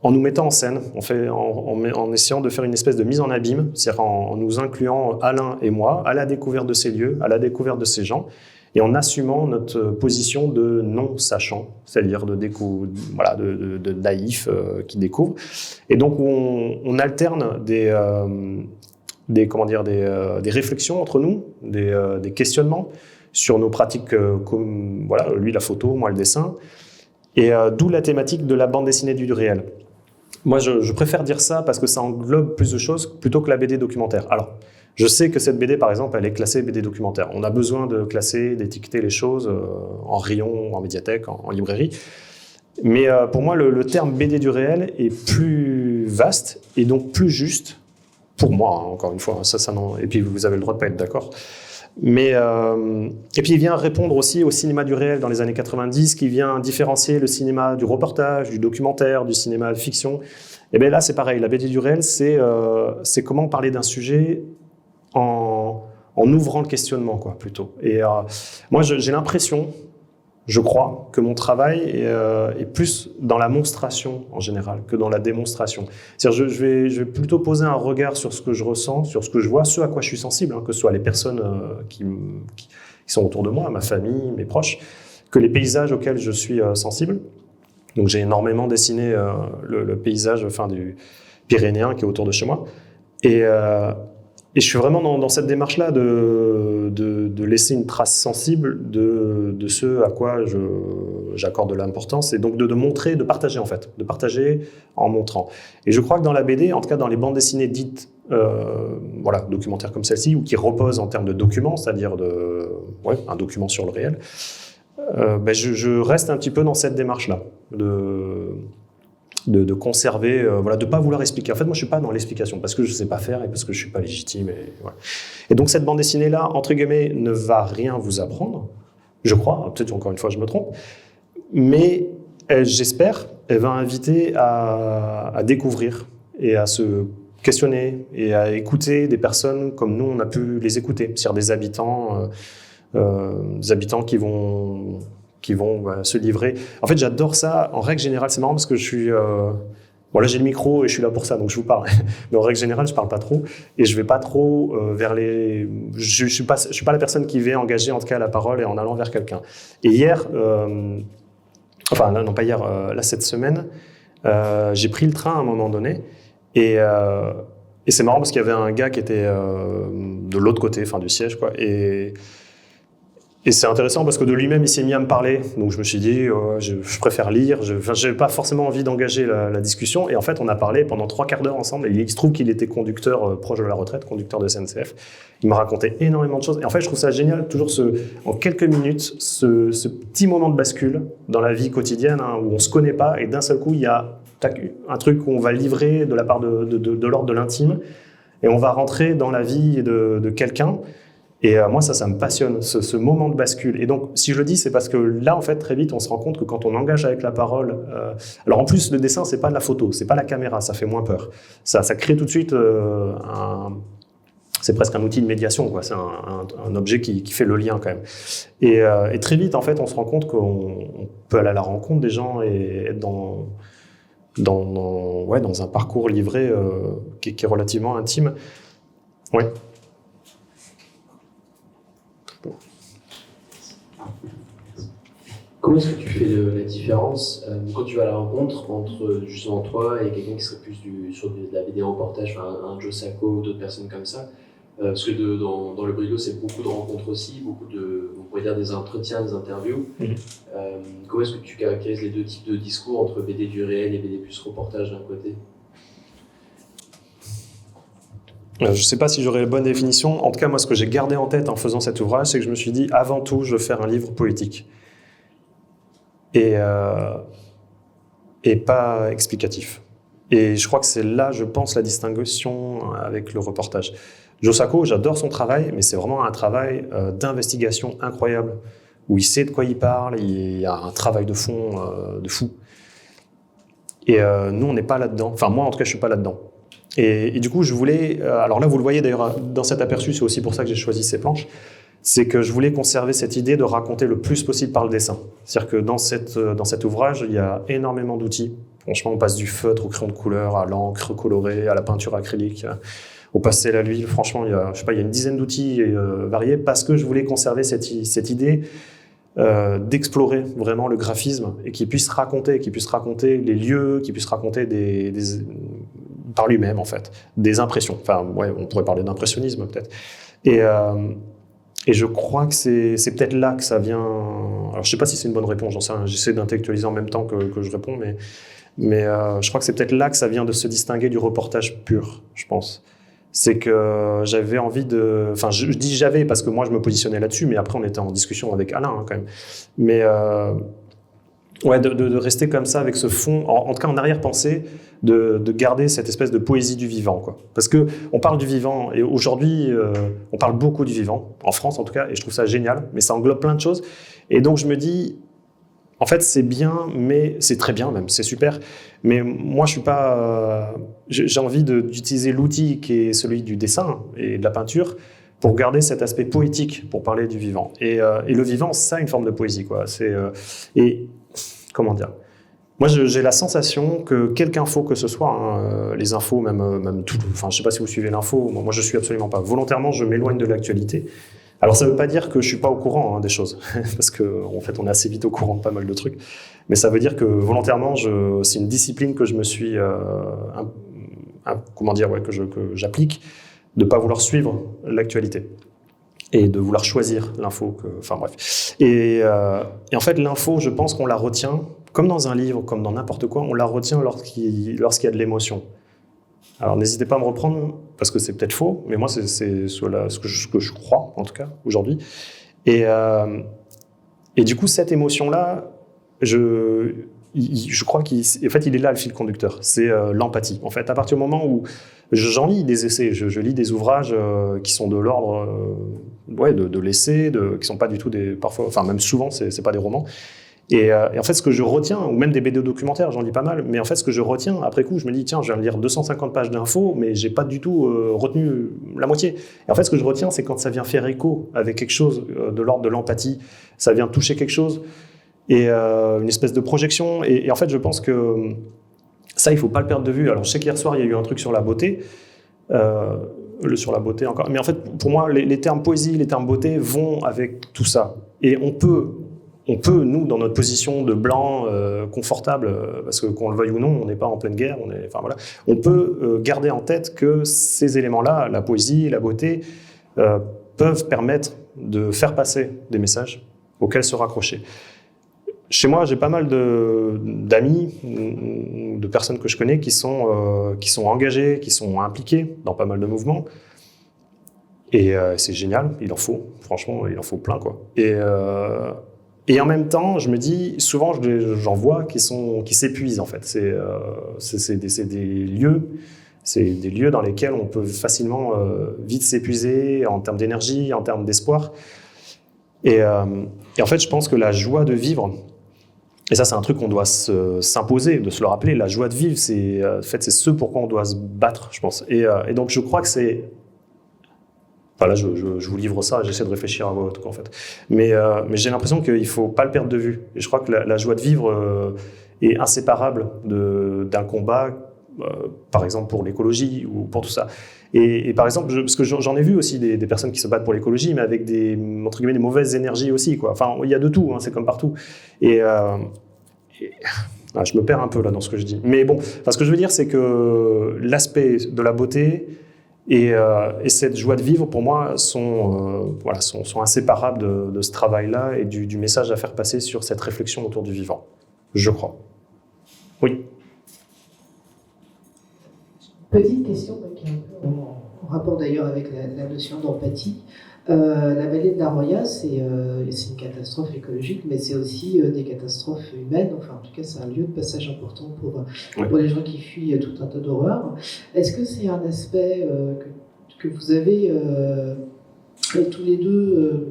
En nous mettant en scène, en essayant de faire une espèce de mise en abîme, c'est-à-dire en nous incluant Alain et moi à la découverte de ces lieux, à la découverte de ces gens, et en assumant notre position de non-sachant, c'est-à-dire de naïf qui découvre. Et donc on alterne des réflexions entre nous, des questionnements sur nos pratiques, lui la photo, moi le dessin, et d'où la thématique de la bande dessinée du réel. Moi, je préfère dire ça parce que ça englobe plus de choses plutôt que la BD documentaire. Alors, je sais que cette BD, par exemple, elle est classée BD documentaire. On a besoin de classer, d'étiqueter les choses en rayon, en médiathèque, en librairie. Mais pour moi, le terme BD du réel est plus vaste et donc plus juste, pour moi, encore une fois. Et puis, vous avez le droit de ne pas être d'accord. Et puis il vient répondre aussi au cinéma du réel dans les années 90, qui vient différencier le cinéma du reportage, du documentaire, du cinéma de fiction. Et bien là, c'est pareil. La BD du réel, c'est comment parler d'un sujet en ouvrant le questionnement, quoi, plutôt. Et moi, j'ai l'impression, je crois, que mon travail est plus dans la monstration en général que dans la démonstration. C'est-à-dire, je vais plutôt poser un regard sur ce que je ressens, sur ce que je vois, ce à quoi je suis sensible, que ce soit les personnes qui sont autour de moi, ma famille, mes proches, que les paysages auxquels je suis sensible. Donc j'ai énormément dessiné le paysage du pyrénéen qui est autour de chez moi. Et je suis vraiment dans cette démarche-là de laisser une trace sensible de ce à quoi j'accorde de l'importance, et donc de montrer, de partager en fait, de partager en montrant. Et je crois que dans la BD, en tout cas dans les bandes dessinées dites documentaires comme celle-ci, ou qui reposent en termes de documents, c'est-à-dire un document sur le réel, je reste un petit peu dans cette démarche-là, de conserver, voilà, de ne pas vouloir expliquer. En fait, moi, je ne suis pas dans l'explication parce que je ne sais pas faire et parce que je ne suis pas légitime. Voilà. Et donc, cette bande dessinée-là, entre guillemets, ne va rien vous apprendre, je crois, peut-être encore une fois, je me trompe, mais j'espère, elle va inviter à découvrir et à se questionner et à écouter des personnes comme nous, on a pu les écouter, c'est-à-dire des habitants qui vont se livrer. En fait, j'adore ça. En règle générale, c'est marrant parce que je suis... bon, là, j'ai le micro et je suis là pour ça, donc je vous parle. Mais en règle générale, je parle pas trop et je vais pas trop vers les... Je suis pas la personne qui va engager, en tout cas, la parole et en allant vers quelqu'un. Et hier... enfin, non, pas hier, là, cette semaine, j'ai pris le train à un moment donné et c'est marrant parce qu'il y avait un gars qui était de l'autre côté, enfin, du siège, quoi. Et c'est intéressant parce que de lui-même, il s'est mis à me parler. Donc je me suis dit, je préfère lire. Je n'avais pas forcément envie d'engager la discussion. Et en fait, on a parlé pendant 3/4 d'heure ensemble. Et il se trouve qu'il était conducteur proche de la retraite, conducteur de SNCF. Il m'a raconté énormément de choses. Et en fait, je trouve ça génial, toujours en quelques minutes, ce petit moment de bascule dans la vie quotidienne où on ne se connaît pas. Et d'un seul coup, il y a un truc qu'on va livrer de la part de l'ordre de l'intime. Et on va rentrer dans la vie de quelqu'un. Et moi, ça me passionne, ce moment de bascule. Et donc, si je le dis, c'est parce que là, en fait, très vite, on se rend compte que quand on engage avec la parole... alors, en plus, le dessin, c'est pas de la photo, c'est pas la caméra, ça fait moins peur. Ça crée tout de suite c'est presque un outil de médiation, quoi. C'est un objet qui fait le lien, quand même. Et très vite, en fait, on se rend compte qu'on peut aller à la rencontre des gens et être dans un parcours livré qui est relativement intime. Ouais. Comment est-ce que tu fais la différence quand tu vas à la rencontre entre justement toi et quelqu'un qui serait plus sur de la BD reportage, un Joe Sacco ou d'autres personnes comme ça, parce que dans le Brigo, c'est beaucoup de rencontres aussi, beaucoup de, on pourrait dire des entretiens, des interviews. Comment est-ce que tu caractérises les deux types de discours entre BD du réel et BD plus reportage d'un côté? Je ne sais pas si j'aurais la bonne définition. En tout cas, moi, ce que j'ai gardé en tête en faisant cet ouvrage, c'est que je me suis dit, avant tout, je veux faire un livre poétique. Et pas explicatif. Et je crois que c'est là, je pense, la distinction avec le reportage. Joe Sacco, j'adore son travail, mais c'est vraiment un travail d'investigation incroyable, où il sait de quoi il parle, il y a un travail de fond de fou. Et nous, on n'est pas là-dedans. Enfin, moi, en tout cas, je ne suis pas là-dedans. Et du coup, je voulais... alors là, vous le voyez d'ailleurs dans cet aperçu, c'est aussi pour ça que j'ai choisi ces planches, c'est que je voulais conserver cette idée de raconter le plus possible par le dessin. C'est-à-dire que dans cet ouvrage, il y a énormément d'outils. Franchement, on passe du feutre au crayon de couleur, à l'encre colorée, à la peinture acrylique, au pastel à l'huile. Franchement, il y a une dizaine d'outils variés parce que je voulais conserver cette idée d'explorer vraiment le graphisme et qu'il puisse raconter les lieux, qu'il puisse raconter par lui-même, en fait, des impressions. Enfin, ouais, on pourrait parler d'impressionnisme, peut-être. Et je crois que c'est peut-être là que ça vient... Alors, je ne sais pas si c'est une bonne réponse, j'en sais rien. J'essaie d'intellectualiser en même temps que je réponds, mais je crois que c'est peut-être là que ça vient de se distinguer du reportage pur, je pense. C'est que j'avais envie de... Enfin, je dis j'avais parce que moi, je me positionnais là-dessus, mais après, on était en discussion avec Alain, quand même. Mais ouais, de rester comme ça avec ce fond, en tout cas en arrière-pensée, de garder cette espèce de poésie du vivant, quoi. Parce qu'on parle du vivant, et aujourd'hui, on parle beaucoup du vivant, en France en tout cas, et je trouve ça génial, mais ça englobe plein de choses. Et donc je me dis, en fait c'est bien, mais c'est très bien même, c'est super, mais moi je suis pas... j'ai envie d'utiliser l'outil qui est celui du dessin et de la peinture, pour garder cet aspect poétique, pour parler du vivant. Et le vivant, ça a une forme de poésie, quoi. Et comment dire ? Moi, j'ai la sensation que quelque info que ce soit, les infos, même tout, enfin, je ne sais pas si vous suivez l'info, moi je ne suis absolument pas. Volontairement, je m'éloigne de l'actualité. Alors, ça ne veut pas dire que je ne suis pas au courant des choses, parce qu'en fait, on est assez vite au courant de pas mal de trucs. Mais ça veut dire que volontairement, c'est une discipline que je me suis, que j'applique, de ne pas vouloir suivre l'actualité et de vouloir choisir l'info. Enfin bref. Et en fait, l'info, je pense qu'on la retient, comme dans un livre, comme dans n'importe quoi, on la retient lorsqu'il y a de l'émotion. Alors n'hésitez pas à me reprendre, parce que c'est peut-être faux, mais moi, c'est ce que je crois, en tout cas, aujourd'hui. Et du coup, cette émotion-là, je crois qu'il fait, il est là le fil conducteur, c'est l'empathie. En fait, à partir du moment où j'en lis des essais, je lis des ouvrages qui sont de l'ordre de l'essai, qui sont pas du tout parfois, enfin même souvent, c'est pas des romans. Et en fait, ce que je retiens, ou même des BD documentaires, j'en lis pas mal, mais en fait, ce que je retiens, après coup, je me dis, tiens, je viens de lire 250 pages d'infos, mais j'ai pas du tout retenu la moitié. Et en fait, ce que je retiens, c'est quand ça vient faire écho avec quelque chose de l'ordre de l'empathie, ça vient toucher quelque chose, et une espèce de projection. Et en fait, je pense que ça, il faut pas le perdre de vue. Alors, je sais qu'hier soir, il y a eu un truc sur la beauté, sur la beauté encore. Mais en fait, pour moi, les termes poésie, les termes beauté vont avec tout ça. Et on peut, nous, dans notre position de blanc confortable, parce que qu'on le veuille ou non, on n'est pas en pleine guerre, on peut garder en tête que ces éléments-là, la poésie, la beauté, peuvent permettre de faire passer des messages auxquels se raccrocher. Chez moi, j'ai pas mal d'amis, de personnes que je connais qui sont engagés, qui sont impliqués dans pas mal de mouvements. Et c'est génial, il en faut, franchement, il en faut plein, quoi. Et en même temps, je me dis, souvent, j'en vois qui s'épuisent, en fait. C'est des lieux dans lesquels on peut facilement vite s'épuiser en termes d'énergie, en termes d'espoir. Et en fait, je pense que la joie de vivre, et ça, c'est un truc qu'on doit s'imposer, de se le rappeler, la joie de vivre, c'est ce pour quoi on doit se battre, je pense. Et donc, je crois que c'est... Enfin, là, je vous livre ça, j'essaie de réfléchir à voix haute, en fait. Mais j'ai l'impression qu'il ne faut pas le perdre de vue. Et je crois que la joie de vivre est inséparable d'un combat, par exemple pour l'écologie ou pour tout ça. Et par exemple, parce que j'en ai vu aussi des personnes qui se battent pour l'écologie, mais avec entre guillemets, des mauvaises énergies aussi, quoi. Enfin, il y a de tout, hein, c'est comme partout. Je me perds un peu là dans ce que je dis. Mais bon, ce que je veux dire, c'est que l'aspect de la beauté et cette joie de vivre, pour moi, sont inséparables de ce travail-là et du message à faire passer sur cette réflexion autour du vivant, je crois. Oui. Petite question qui est un peu en rapport d'ailleurs avec la notion d'empathie. La vallée de la Roya, c'est une catastrophe écologique, mais c'est aussi des catastrophes humaines. Enfin, en tout cas, c'est un lieu de passage important pour les gens qui fuient tout un tas d'horreurs. Est-ce que c'est un aspect que vous avez tous les deux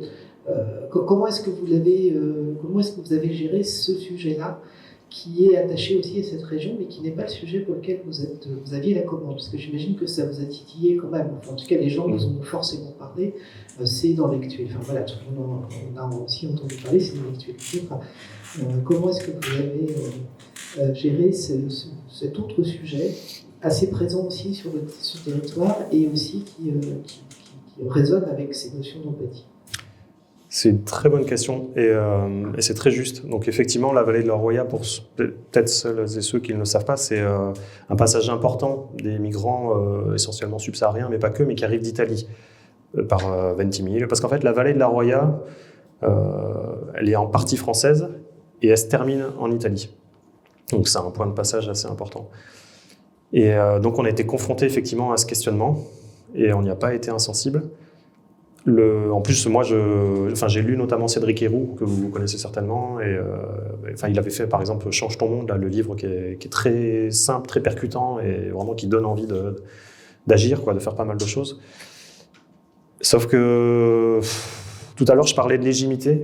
comment est-ce que vous avez géré ce sujet-là, qui est attaché aussi à cette région, mais qui n'est pas le sujet pour lequel vous aviez la commande, parce que j'imagine que ça vous a titillé quand même. Enfin, en tout cas, les gens vous ont forcément parlé, c'est dans l'actualité. Enfin voilà, tout le monde en a aussi entendu parler, c'est dans l'actualité. Enfin, comment est-ce que vous avez géré cet autre sujet, assez présent aussi sur le territoire, et aussi qui résonne avec ces notions d'empathie? C'est une très bonne question et c'est très juste. Donc effectivement, la vallée de la Roya, pour peut-être celles et ceux qui ne le savent pas, c'est un passage important des migrants essentiellement subsahariens, mais pas que, mais qui arrivent d'Italie par Ventimiglia. Parce qu'en fait, la vallée de la Roya, elle est en partie française et elle se termine en Italie. Donc c'est un point de passage assez important. Et donc on a été confrontés effectivement à ce questionnement et on n'y a pas été insensible. En plus, moi, j'ai lu notamment Cédric Héroux, que vous connaissez certainement, et il avait fait, par exemple, Change ton monde, là, le livre qui est très simple, très percutant, et vraiment qui donne envie d'agir, quoi, de faire pas mal de choses. Sauf que tout à l'heure, je parlais de légitimité,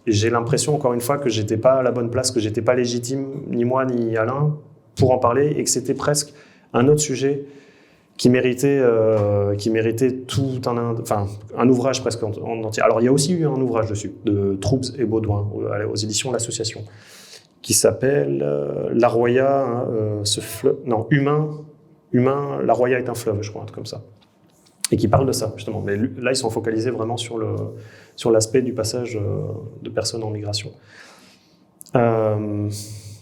et j'ai l'impression, encore une fois, que j'étais pas à la bonne place, que j'étais pas légitime, ni moi, ni Alain, pour en parler, et que c'était presque un autre sujet qui méritait tout un ouvrage presque en entier. Alors il y a aussi eu un ouvrage dessus de Troubs et Baudouin aux éditions de l'Association qui s'appelle La Roya, Humain, La Roya est un fleuve, je crois, un truc comme ça, et qui parle de ça justement. Mais là ils sont focalisés vraiment sur l'aspect du passage de personnes en migration.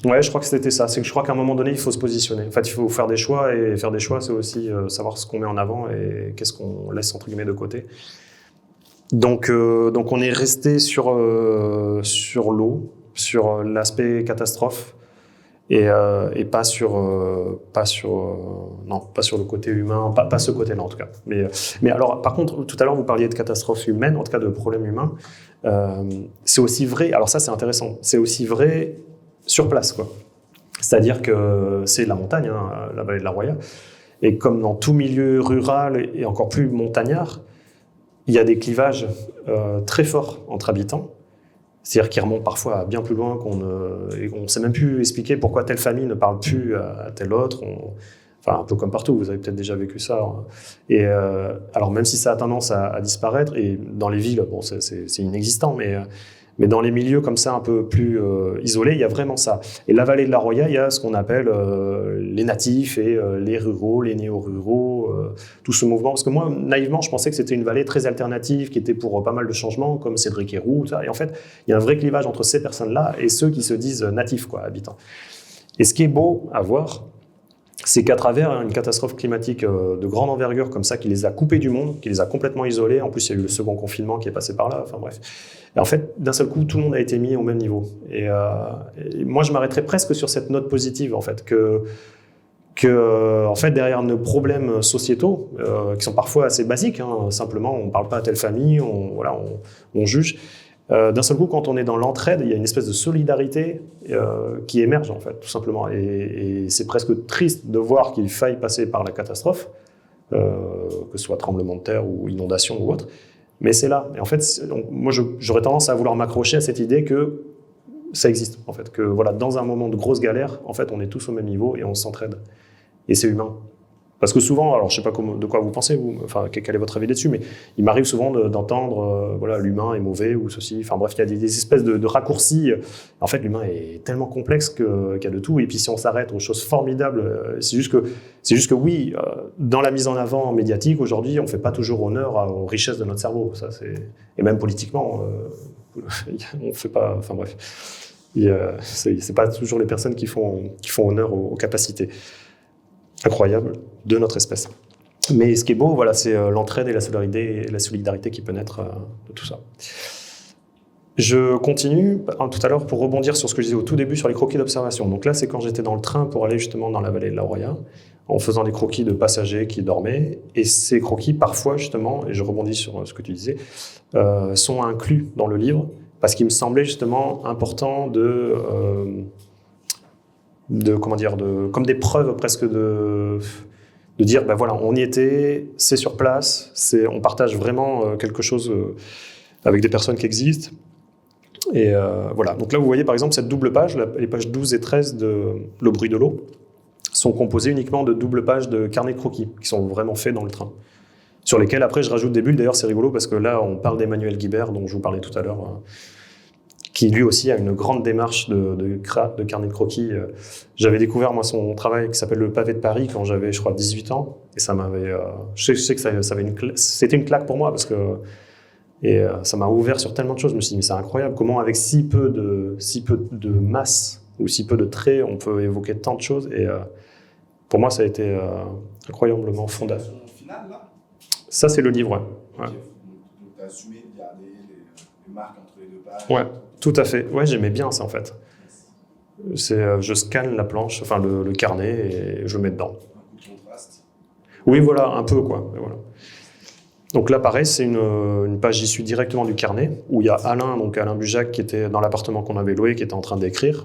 Ouais, je crois que c'était ça. C'est que je crois qu'à un moment donné, il faut se positionner. En fait, il faut faire des choix, et faire des choix, c'est aussi savoir ce qu'on met en avant et qu'est-ce qu'on laisse entre guillemets de côté. Donc on est resté sur l'eau, sur l'aspect catastrophe, et pas sur le côté humain, pas ce côté-là en tout cas. Mais alors, par contre, tout à l'heure vous parliez de catastrophe humaine, en tout cas de problème humain. C'est aussi vrai. Alors ça, c'est intéressant. C'est aussi vrai sur place, quoi. C'est-à-dire que c'est la montagne, hein, la vallée de la Roya, et comme dans tout milieu rural et encore plus montagnard, il y a des clivages très forts entre habitants, c'est-à-dire qui remontent parfois à bien plus loin qu'on ne sait même plus expliquer pourquoi telle famille ne parle plus à telle autre. Enfin, un peu comme partout, vous avez peut-être déjà vécu ça. Et alors même si ça a tendance à disparaître, et dans les villes, bon, c'est inexistant, mais dans les milieux comme ça un peu plus isolés, il y a vraiment ça. Et la vallée de la Roya, il y a ce qu'on appelle les natifs et les ruraux, les néo-ruraux, tout ce mouvement. Parce que moi, naïvement, je pensais que c'était une vallée très alternative, qui était pour pas mal de changements, comme Cédric Héroux, tout ça. Et en fait, il y a un vrai clivage entre ces personnes-là et ceux qui se disent natifs, quoi, habitants. Et ce qui est beau à voir, c'est qu'à travers une catastrophe climatique de grande envergure comme ça, qui les a coupés du monde, qui les a complètement isolés, en plus il y a eu le second confinement qui est passé par là, enfin bref. Et en fait, d'un seul coup, tout le monde a été mis au même niveau. Et moi, je m'arrêterais presque sur cette note positive, en fait, en fait, derrière nos problèmes sociétaux, qui sont parfois assez basiques, hein, simplement, on ne parle pas à telle famille, on juge. D'un seul coup, quand on est dans l'entraide, il y a une espèce de solidarité qui émerge, en fait, tout simplement. Et c'est presque triste de voir qu'il faille passer par la catastrophe, que ce soit tremblement de terre ou inondation ou autre. Mais c'est là. Et en fait, moi, j'aurais tendance à vouloir m'accrocher à cette idée que ça existe, en fait. Que voilà, dans un moment de grosse galère, en fait, on est tous au même niveau et on s'entraide. Et c'est humain. Parce que souvent, alors je ne sais pas de quoi vous pensez, vous, enfin, quel est votre avis là-dessus, mais il m'arrive souvent d'entendre voilà, l'humain est mauvais ou ceci. Enfin bref, il y a des espèces de raccourcis. En fait, l'humain est tellement complexe qu'il y a de tout. Et puis si on s'arrête aux choses formidables, c'est juste que oui, dans la mise en avant médiatique, aujourd'hui, on ne fait pas toujours honneur aux richesses de notre cerveau. Ça, et même politiquement, on ne fait pas... Enfin bref, ce n'est pas toujours les personnes qui font honneur aux capacités incroyable de notre espèce. Mais ce qui est beau, voilà, c'est l'entraide et la solidarité qui peut naître de tout ça. Je continue tout à l'heure pour rebondir sur ce que je disais au tout début sur les croquis d'observation. Donc là, c'est quand j'étais dans le train pour aller justement dans la vallée de la Roya, en faisant des croquis de passagers qui dormaient. Et ces croquis, parfois justement, et je rebondis sur ce que tu disais, sont inclus dans le livre parce qu'il me semblait justement important comme des preuves presque de dire, ben voilà, on y était, c'est sur place, on partage vraiment quelque chose avec des personnes qui existent. Et voilà. Donc là, vous voyez par exemple cette double page, les pages 12 et 13 de Le bruit de l'eau, sont composées uniquement de doubles pages de carnets de croquis, qui sont vraiment faits dans le train. Sur lesquels après je rajoute des bulles, d'ailleurs c'est rigolo parce que là on parle d'Emmanuel Guibert, dont je vous parlais tout à l'heure, qui lui aussi a une grande démarche de carnet de croquis. J'avais découvert moi son travail qui s'appelle Le pavé de Paris quand j'avais, je crois, 18 ans. Et ça m'avait... je sais que c'était une claque pour moi parce que... Et ça m'a ouvert sur tellement de choses. Je me suis dit, mais c'est incroyable, comment avec si peu de masse ou si peu de traits, on peut évoquer tant de choses. Et pour moi, ça a été incroyablement fondateur. Final, là. Ça, c'est le livre, ouais. Donc, tu as assumé de garder les marques entre les deux pages. Ouais, tout à fait. Ouais, j'aimais bien ça, en fait. Je scanne la planche, enfin le carnet, et je mets dedans. Un coup de contraste. Oui, voilà, un peu, quoi. Et voilà. Donc là, pareil, c'est une page issue directement du carnet, où il y a Alain Bujac, qui était dans l'appartement qu'on avait loué, qui était en train d'écrire.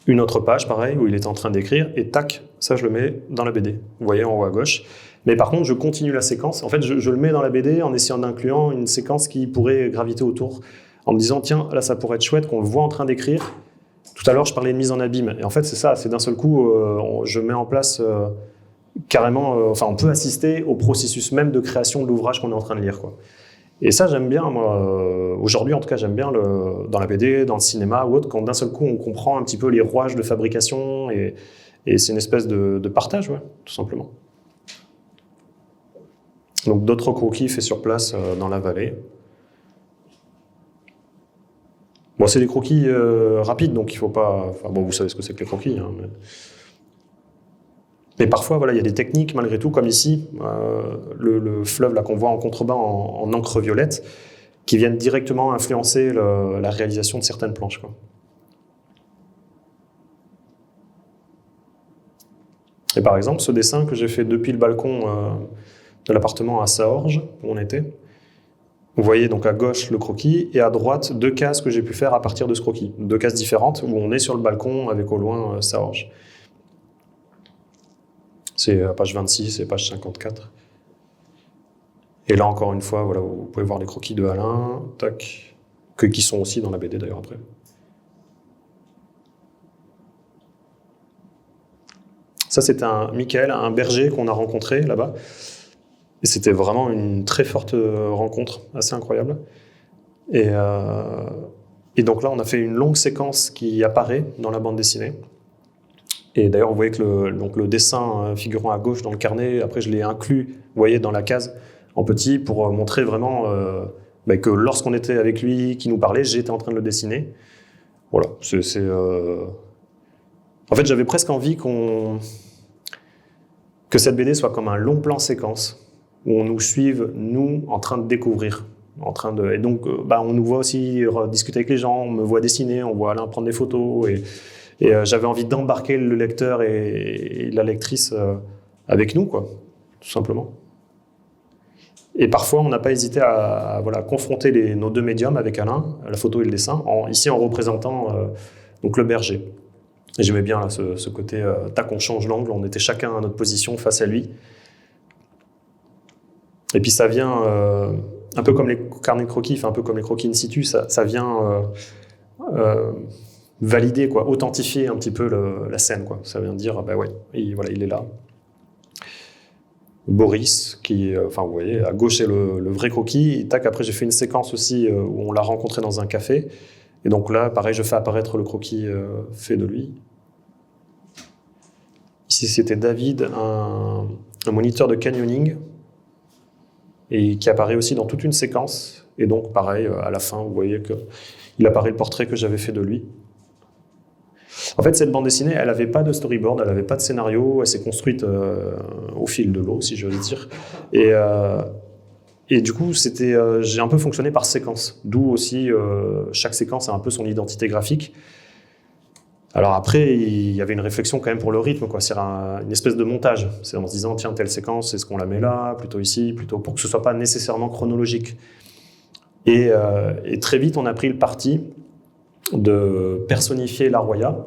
Une autre page, pareil, où il était en train d'écrire, et tac, ça, je le mets dans la BD. Vous voyez, en haut à gauche. Mais par contre, je continue la séquence. En fait, je le mets dans la BD en essayant d'inclure une séquence qui pourrait graviter autour, en me disant, tiens, là, ça pourrait être chouette qu'on le voit en train d'écrire. Tout à l'heure, je parlais de mise en abîme. Et en fait, c'est ça, c'est d'un seul coup, je mets en place carrément... on peut assister au processus même de création de l'ouvrage qu'on est en train de lire, quoi. Et ça, j'aime bien, moi, aujourd'hui, en tout cas, j'aime bien dans la BD, dans le cinéma ou autre, quand d'un seul coup, on comprend un petit peu les rouages de fabrication, et c'est une espèce de partage, ouais, tout simplement. Donc, d'autres croquis faits sur place dans la vallée. Bon, c'est des croquis rapides, donc il ne faut pas... Enfin, bon, vous savez ce que c'est que les croquis, hein, mais parfois, voilà, il y a des techniques, malgré tout, comme ici, le fleuve là qu'on voit en contrebas en encre violette, qui viennent directement influencer la réalisation de certaines planches, quoi. Et par exemple, ce dessin que j'ai fait depuis le balcon de l'appartement à Saorge, où on était, Vous voyez donc à gauche le croquis et à droite 2 cases que j'ai pu faire à partir de ce croquis. 2 cases différentes où on est sur le balcon avec au loin sa orge. C'est page 26 et page 54. Et là encore une fois, voilà, vous pouvez voir les croquis de Alain, tac, qui sont aussi dans la BD d'ailleurs après. Ça, c'est Michael, un berger qu'on a rencontré là-bas. Et c'était vraiment une très forte rencontre, assez incroyable. Et donc là, on a fait une longue séquence qui apparaît dans la bande dessinée. Et d'ailleurs, vous voyez que le dessin figurant à gauche dans le carnet, après je l'ai inclus, vous voyez, dans la case en petit pour montrer vraiment que lorsqu'on était avec lui, qui nous parlait, j'étais en train de le dessiner. Voilà, En fait, j'avais presque envie que cette BD soit comme un long plan séquence, où on nous suive, nous, en train de découvrir. Et donc, on nous voit aussi discuter avec les gens, on me voit dessiner, on voit Alain prendre des photos. Et j'avais envie d'embarquer le lecteur et la lectrice avec nous, quoi, tout simplement. Et parfois, on n'a pas hésité à confronter nos 2 médiums avec Alain, la photo et le dessin, ici en représentant donc le berger. Et j'aimais bien là, ce côté, tac, on change l'angle, on était chacun à notre position face à lui. Et puis ça vient, un peu comme les carnets de croquis, un peu comme les croquis in situ, ça vient valider, quoi, authentifier un petit peu la scène, quoi. Ça vient dire, il est là. Boris, vous voyez, à gauche c'est le vrai croquis, et tac, après j'ai fait une séquence aussi où on l'a rencontré dans un café, et donc là, pareil, je fais apparaître le croquis fait de lui. Ici, c'était David, un moniteur de canyoning, et qui apparaît aussi dans toute une séquence, et donc pareil, à la fin, vous voyez qu'il apparaît le portrait que j'avais fait de lui. En fait, cette bande dessinée, elle n'avait pas de storyboard, elle n'avait pas de scénario, elle s'est construite au fil de l'eau, si je veux dire. Et du coup, j'ai un peu fonctionné par séquence, d'où aussi chaque séquence a un peu son identité graphique. Alors après, il y avait une réflexion quand même pour le rythme, quoi. C'est une espèce de montage. C'est en se disant, tiens, telle séquence, est-ce qu'on la met là, plutôt ici, plutôt pour que ce soit pas nécessairement chronologique. Et très vite, on a pris le parti de personnifier la Roya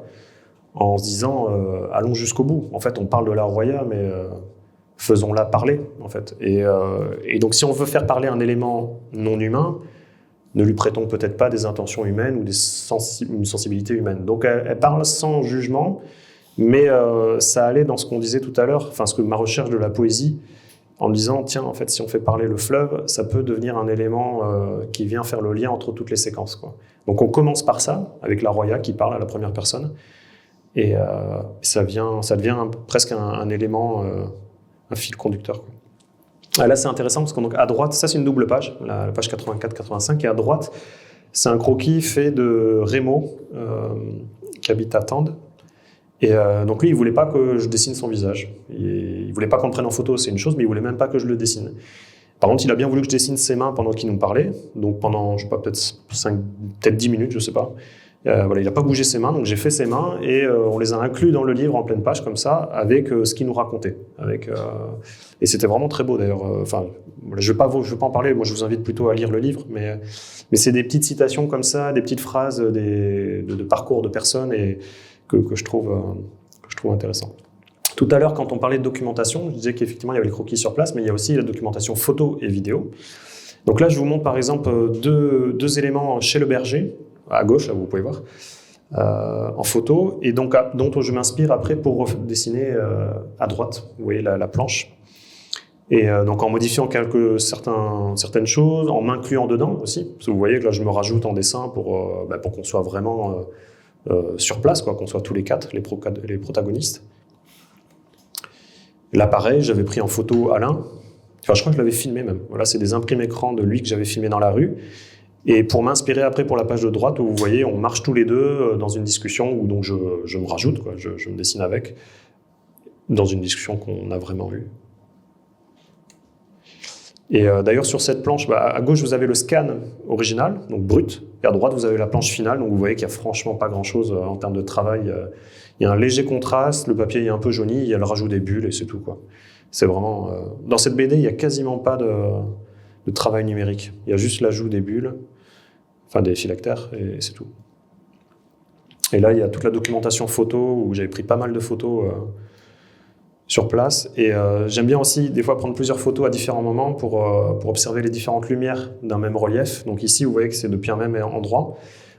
en se disant allons jusqu'au bout. En fait, on parle de la Roya, mais faisons-la parler, en fait. Et donc, si on veut faire parler un élément non humain, ne lui prêtons peut-être pas des intentions humaines ou une sensibilité humaine. Donc, elle parle sans jugement, mais ça allait dans ce qu'on disait tout à l'heure, ma recherche de la poésie, en disant, tiens, en fait, si on fait parler le fleuve, ça peut devenir un élément qui vient faire le lien entre toutes les séquences, quoi. Donc on commence par ça, avec la Roya qui parle à la première personne, et ça devient presque un élément, un fil conducteur, quoi. Ah, là, c'est intéressant, parce que à droite, ça c'est une double page, la page 84-85, et à droite, c'est un croquis fait de Rémo, qui habite à Tende. Et donc lui, il voulait pas que je dessine son visage. Il voulait pas qu'on le prenne en photo, c'est une chose, mais il voulait même pas que je le dessine. Par contre, il a bien voulu que je dessine ses mains pendant qu'il nous parlait. Donc pendant, je sais pas, peut-être 10 minutes, je sais pas. Il a pas bougé ses mains, donc j'ai fait ses mains et on les a inclus dans le livre en pleine page comme ça, avec ce qu'il nous racontait. Et c'était vraiment très beau d'ailleurs. Je vais pas en parler. Moi, je vous invite plutôt à lire le livre, mais c'est des petites citations comme ça, des petites phrases, de parcours de personnes et que je trouve intéressant. Tout à l'heure, quand on parlait de documentation, je disais qu'effectivement, il y avait les croquis sur place, mais il y a aussi la documentation photo et vidéo. Donc là, je vous montre par exemple deux éléments chez le berger, à gauche, là, vous pouvez voir, en photo, et donc dont je m'inspire après pour dessiner à droite, vous voyez la planche. Et donc en modifiant certaines choses, en m'incluant dedans aussi, parce que vous voyez que là, je me rajoute en dessin pour qu'on soit vraiment sur place, quoi, qu'on soit tous les 4, les protagonistes. Là, pareil, j'avais pris en photo Alain. Je crois que je l'avais filmé même. Voilà, c'est des imprimes écrans de lui que j'avais filmé dans la rue. Et pour m'inspirer après pour la page de droite, où vous voyez, on marche tous les deux dans une discussion où donc je me rajoute, quoi, je me dessine avec, dans une discussion qu'on a vraiment eue. Et d'ailleurs, sur cette planche, à gauche, vous avez le scan original, donc brut, et à droite, vous avez la planche finale, donc vous voyez qu'il n'y a franchement pas grand-chose en termes de travail. Il y a un léger contraste, le papier est un peu jauni, il y a le rajout des bulles, et c'est tout, quoi. C'est vraiment... Dans cette BD, il n'y a quasiment pas de travail numérique. Il y a juste l'ajout des bulles, enfin des phylactères, et c'est tout. Et là, il y a toute la documentation photo, où j'avais pris pas mal de photos sur place. Et j'aime bien aussi, des fois, prendre plusieurs photos à différents moments pour observer les différentes lumières d'un même relief. Donc ici, vous voyez que c'est depuis un même endroit.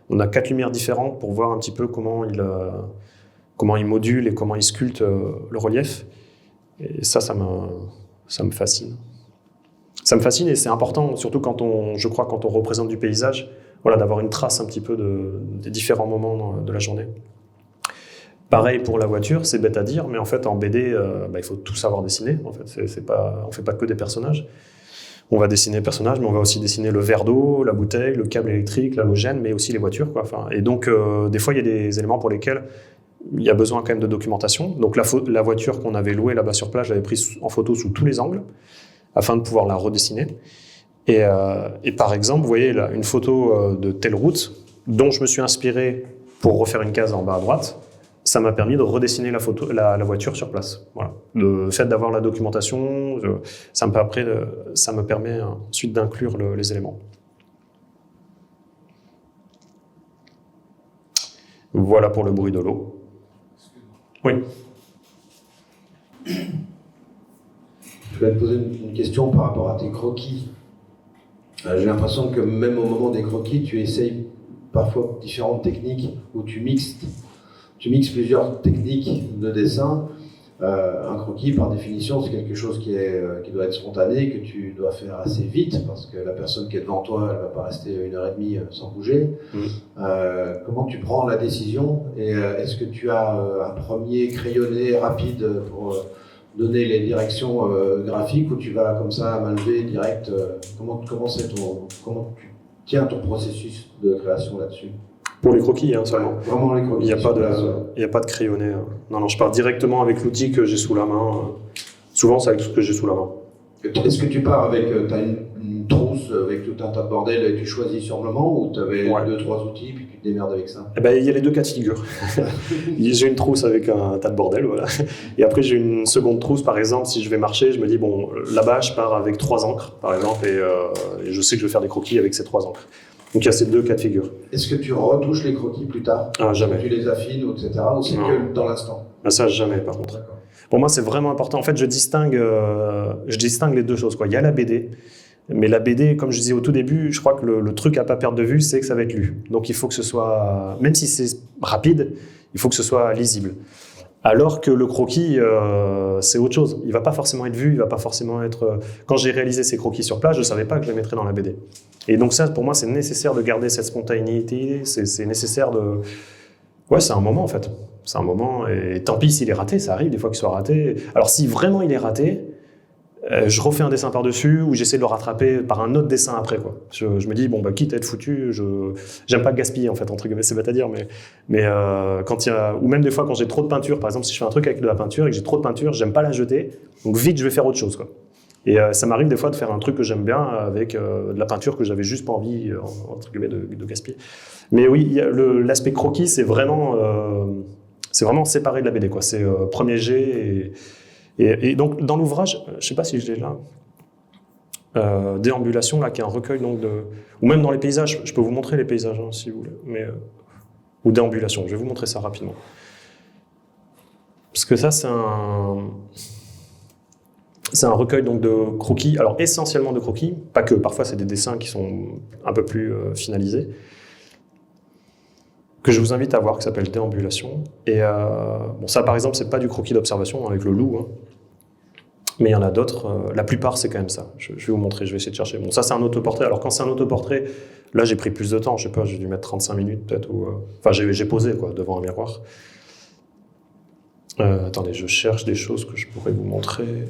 On a 4 lumières différentes pour voir un petit peu comment il module et comment il sculpte le relief. Et ça me fascine. Ça me fascine et c'est important, surtout quand on représente du paysage, voilà, d'avoir une trace un petit peu des différents moments de la journée. Pareil pour la voiture, c'est bête à dire, mais en fait en BD, il faut tout savoir dessiner. En fait, on ne fait pas que des personnages. On va dessiner les personnages, mais on va aussi dessiner le verre d'eau, la bouteille, le câble électrique, l'halogène, mais aussi les voitures, quoi. Enfin, et donc, des fois, il y a des éléments pour lesquels il y a besoin quand même de documentation. Donc, la voiture qu'on avait louée là-bas sur place, je l'avais prise en photo sous tous les angles, afin de pouvoir la redessiner. Et par exemple, vous voyez là, une photo de telle route, dont je me suis inspiré pour refaire une case en bas à droite. Ça m'a permis de redessiner la voiture sur place. Voilà. Le fait d'avoir la documentation, ça me permet ensuite d'inclure les éléments. Voilà pour le bruit de l'eau. Oui. Je vais te poser une question par rapport à tes croquis. J'ai l'impression que même au moment des croquis, tu essayes parfois différentes techniques où tu mixes plusieurs techniques de dessin. Un croquis, par définition, c'est quelque chose qui doit être spontané, que tu dois faire assez vite, parce que la personne qui est devant toi, elle ne va pas rester 1h30 sans bouger. Comment tu prends la décision et est-ce que tu as un premier crayonné rapide pour donner les directions graphiques ou tu vas comme ça à main levée direct comment tu tiens ton processus de création là-dessus? Pour les croquis, seulement. Vraiment les croquis. Il n'y a pas de crayonné. Non, je pars directement avec l'outil que j'ai sous la main. Souvent, c'est avec ce que j'ai sous la main. Est-ce que tu pars avec t'as une trousse avec tout un tas de bordel et tu choisis sur le moment ou tu avais 2-3 outils puis tu te démerdes avec ça? Il y a les deux cas de figure. J'ai une trousse avec un tas de bordel, voilà. Et après, j'ai une seconde trousse, par exemple, si je vais marcher, je me dis, bon, là-bas, je pars avec 3 encres, par exemple, et je sais que je vais faire des croquis avec ces 3 encres. Donc il y a ces deux cas de figure. Est-ce que tu retouches les croquis plus tard? Jamais. Tu les affines, etc. Ou c'est que dans l'instant? Ça, jamais, par contre. Pour moi, c'est vraiment important. En fait, je distingue les deux choses, quoi. Il y a la BD, mais la BD, comme je disais au tout début, je crois que le truc à pas perdre de vue, c'est que ça va être lu. Donc il faut que ce soit, même si c'est rapide, il faut que ce soit lisible. Alors que le croquis, c'est autre chose. Il ne va pas forcément être vu, il va pas forcément être... Quand j'ai réalisé ces croquis sur place, je ne savais pas que je les mettrais dans la BD. Et donc ça, pour moi, c'est nécessaire de garder cette spontanéité, c'est nécessaire de... Ouais, c'est un moment, en fait. C'est un moment, et tant pis s'il est raté, ça arrive des fois qu'il soit raté. Alors si vraiment il est raté, je refais un dessin par-dessus ou j'essaie de le rattraper par un autre dessin après, quoi. Je me dis, bon, quitte à être foutu, j'aime pas gaspiller, en fait, entre guillemets, c'est bête à dire, mais quand il y a... Ou même des fois, quand j'ai trop de peinture, par exemple, si je fais un truc avec de la peinture et que j'ai trop de peinture, j'aime pas la jeter, donc vite, je vais faire autre chose, quoi. Et ça m'arrive des fois de faire un truc que j'aime bien avec de la peinture que j'avais juste pas envie, entre guillemets, de gaspiller. Mais oui, l'aspect croquis, c'est vraiment séparé de la BD, quoi. C'est premier jet et donc, dans l'ouvrage, je ne sais pas si je l'ai là, Déambulation, là, qui est un recueil donc, ou même dans les paysages, je peux vous montrer les paysages, si vous voulez, ou Déambulation, je vais vous montrer ça rapidement. Parce que ça, c'est un recueil donc, de croquis, alors essentiellement de croquis, pas que, parfois c'est des dessins qui sont un peu plus finalisés, que je vous invite à voir, qui s'appelle Déambulation. Et ça, par exemple, c'est pas du croquis d'observation avec le loup, mais il y en a d'autres. La plupart, c'est quand même ça. Je vais vous montrer, je vais essayer de chercher. Bon, ça, c'est un autoportrait. Alors, quand c'est un autoportrait, là, j'ai pris plus de temps. Je sais pas, j'ai dû mettre 35 minutes peut-être. Enfin, j'ai posé quoi, devant un miroir. Attendez, je cherche des choses que je pourrais vous montrer.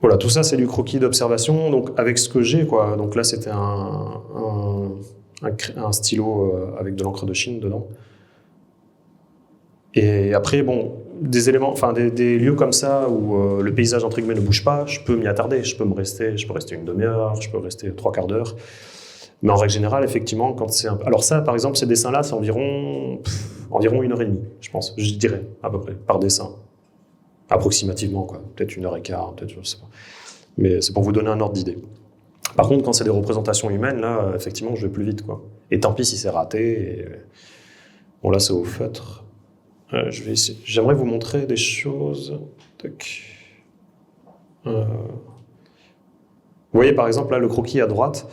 Voilà, tout ça, c'est du croquis d'observation. Donc, avec ce que j'ai, quoi. Donc là, c'était un stylo avec de l'encre de Chine dedans. Et après, bon, des éléments, enfin des lieux comme ça où le paysage entre guillemets ne bouge pas, je peux m'y attarder, je peux rester une demi-heure, je peux rester 3/4 d'heure. Mais en règle générale, effectivement, quand c'est alors ça, par exemple, ces dessins-là, c'est environ 1h30, je pense, je dirais à peu près par dessin, approximativement quoi, peut-être 1h15, peut-être je sais pas. Mais c'est pour vous donner un ordre d'idée. Par contre, quand c'est des représentations humaines, là, effectivement, je vais plus vite, quoi. Et tant pis si c'est raté. Et... Bon, là, c'est au feutre. J'aimerais vous montrer des choses. Tac. Vous voyez, par exemple, là, le croquis à droite.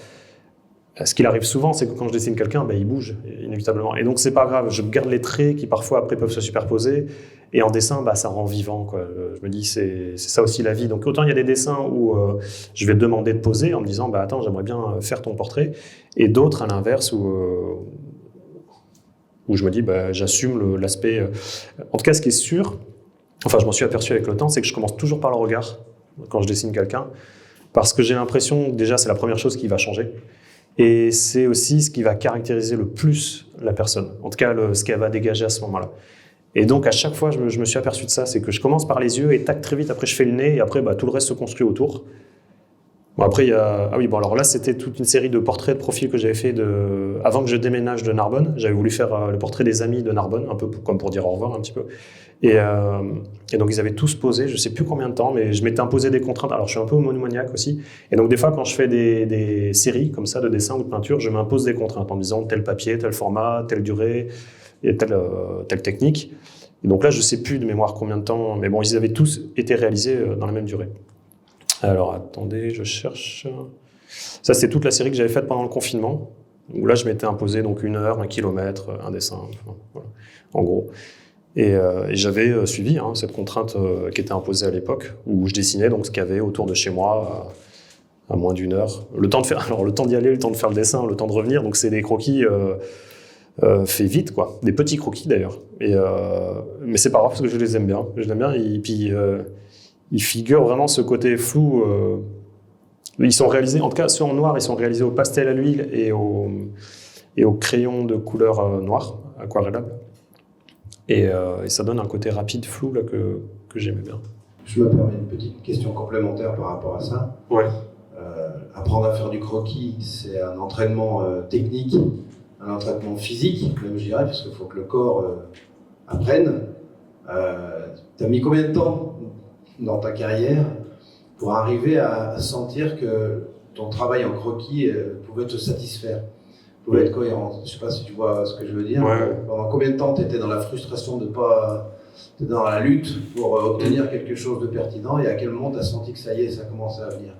Ce qu'il arrive souvent, c'est que quand je dessine quelqu'un, il bouge, inévitablement. Et donc, c'est pas grave. Je garde les traits qui, parfois, après, peuvent se superposer. Et en dessin, ça rend vivant, quoi. Je me dis, c'est ça aussi la vie. Donc, autant il y a des dessins où je vais te demander de poser en me disant, attends, j'aimerais bien faire ton portrait. Et d'autres, à l'inverse, où je me dis, j'assume l'aspect... En tout cas, ce qui est sûr, enfin, je m'en suis aperçu avec le temps, c'est que je commence toujours par le regard quand je dessine quelqu'un. Parce que j'ai l'impression, déjà, c'est la première chose qui va changer. Et c'est aussi ce qui va caractériser le plus la personne. En tout cas, ce qu'elle va dégager à ce moment-là. Et donc, à chaque fois, je me suis aperçu de ça. C'est que je commence par les yeux et tac, très vite, après, je fais le nez et après, tout le reste se construit autour. Bon, après, il y a... Ah oui, alors là, c'était toute une série de portraits de profils que j'avais fait avant que je déménage de Narbonne. J'avais voulu faire le portrait des amis de Narbonne, un peu comme pour dire au revoir un petit peu. Et donc, ils avaient tous posé, je ne sais plus combien de temps, mais je m'étais imposé des contraintes. Alors, je suis un peu monomaniaque aussi. Et donc, des fois, quand je fais des séries comme ça, de dessins ou de peinture, je m'impose des contraintes en me disant tel papier, tel format, telle durée, et telle technique. Et donc là, je ne sais plus de mémoire combien de temps, mais bon, ils avaient tous été réalisés dans la même durée. Alors, attendez, je cherche... Ça, c'est toute la série que j'avais faite pendant le confinement, où là, je m'étais imposé donc 1 heure, 1 kilomètre, un dessin, voilà, en gros. Et j'avais suivi cette contrainte qui était imposée à l'époque, où je dessinais donc ce qu'il y avait autour de chez moi à moins d'1 heure. Le temps d'y aller, le temps de faire le dessin, le temps de revenir, donc c'est des croquis fait vite, quoi. Des petits croquis d'ailleurs. Mais c'est pas grave parce que je les aime bien. Je les aime bien et puis ils figurent vraiment ce côté flou. Ils sont réalisés, en tout cas ceux en noir, ils sont réalisés au pastel à l'huile et au crayon de couleur noire, aquarellable. Et ça donne un côté rapide, flou là, que j'aimais bien. Je me permets une petite question complémentaire par rapport à ça. Ouais. Apprendre à faire du croquis, c'est un entraînement technique, un entraînement physique, même je dirais, parce qu'il faut que le corps apprenne. Tu as mis combien de temps dans ta carrière pour arriver à sentir que ton travail en croquis pouvait te satisfaire, pouvait être cohérent? Je ne sais pas si tu vois ce que je veux dire. Ouais. Pendant combien de temps tu étais dans la frustration de ne pas... Tu étais dans la lutte pour obtenir quelque chose de pertinent, et à quel moment tu as senti que ça y est, ça commençait à venir?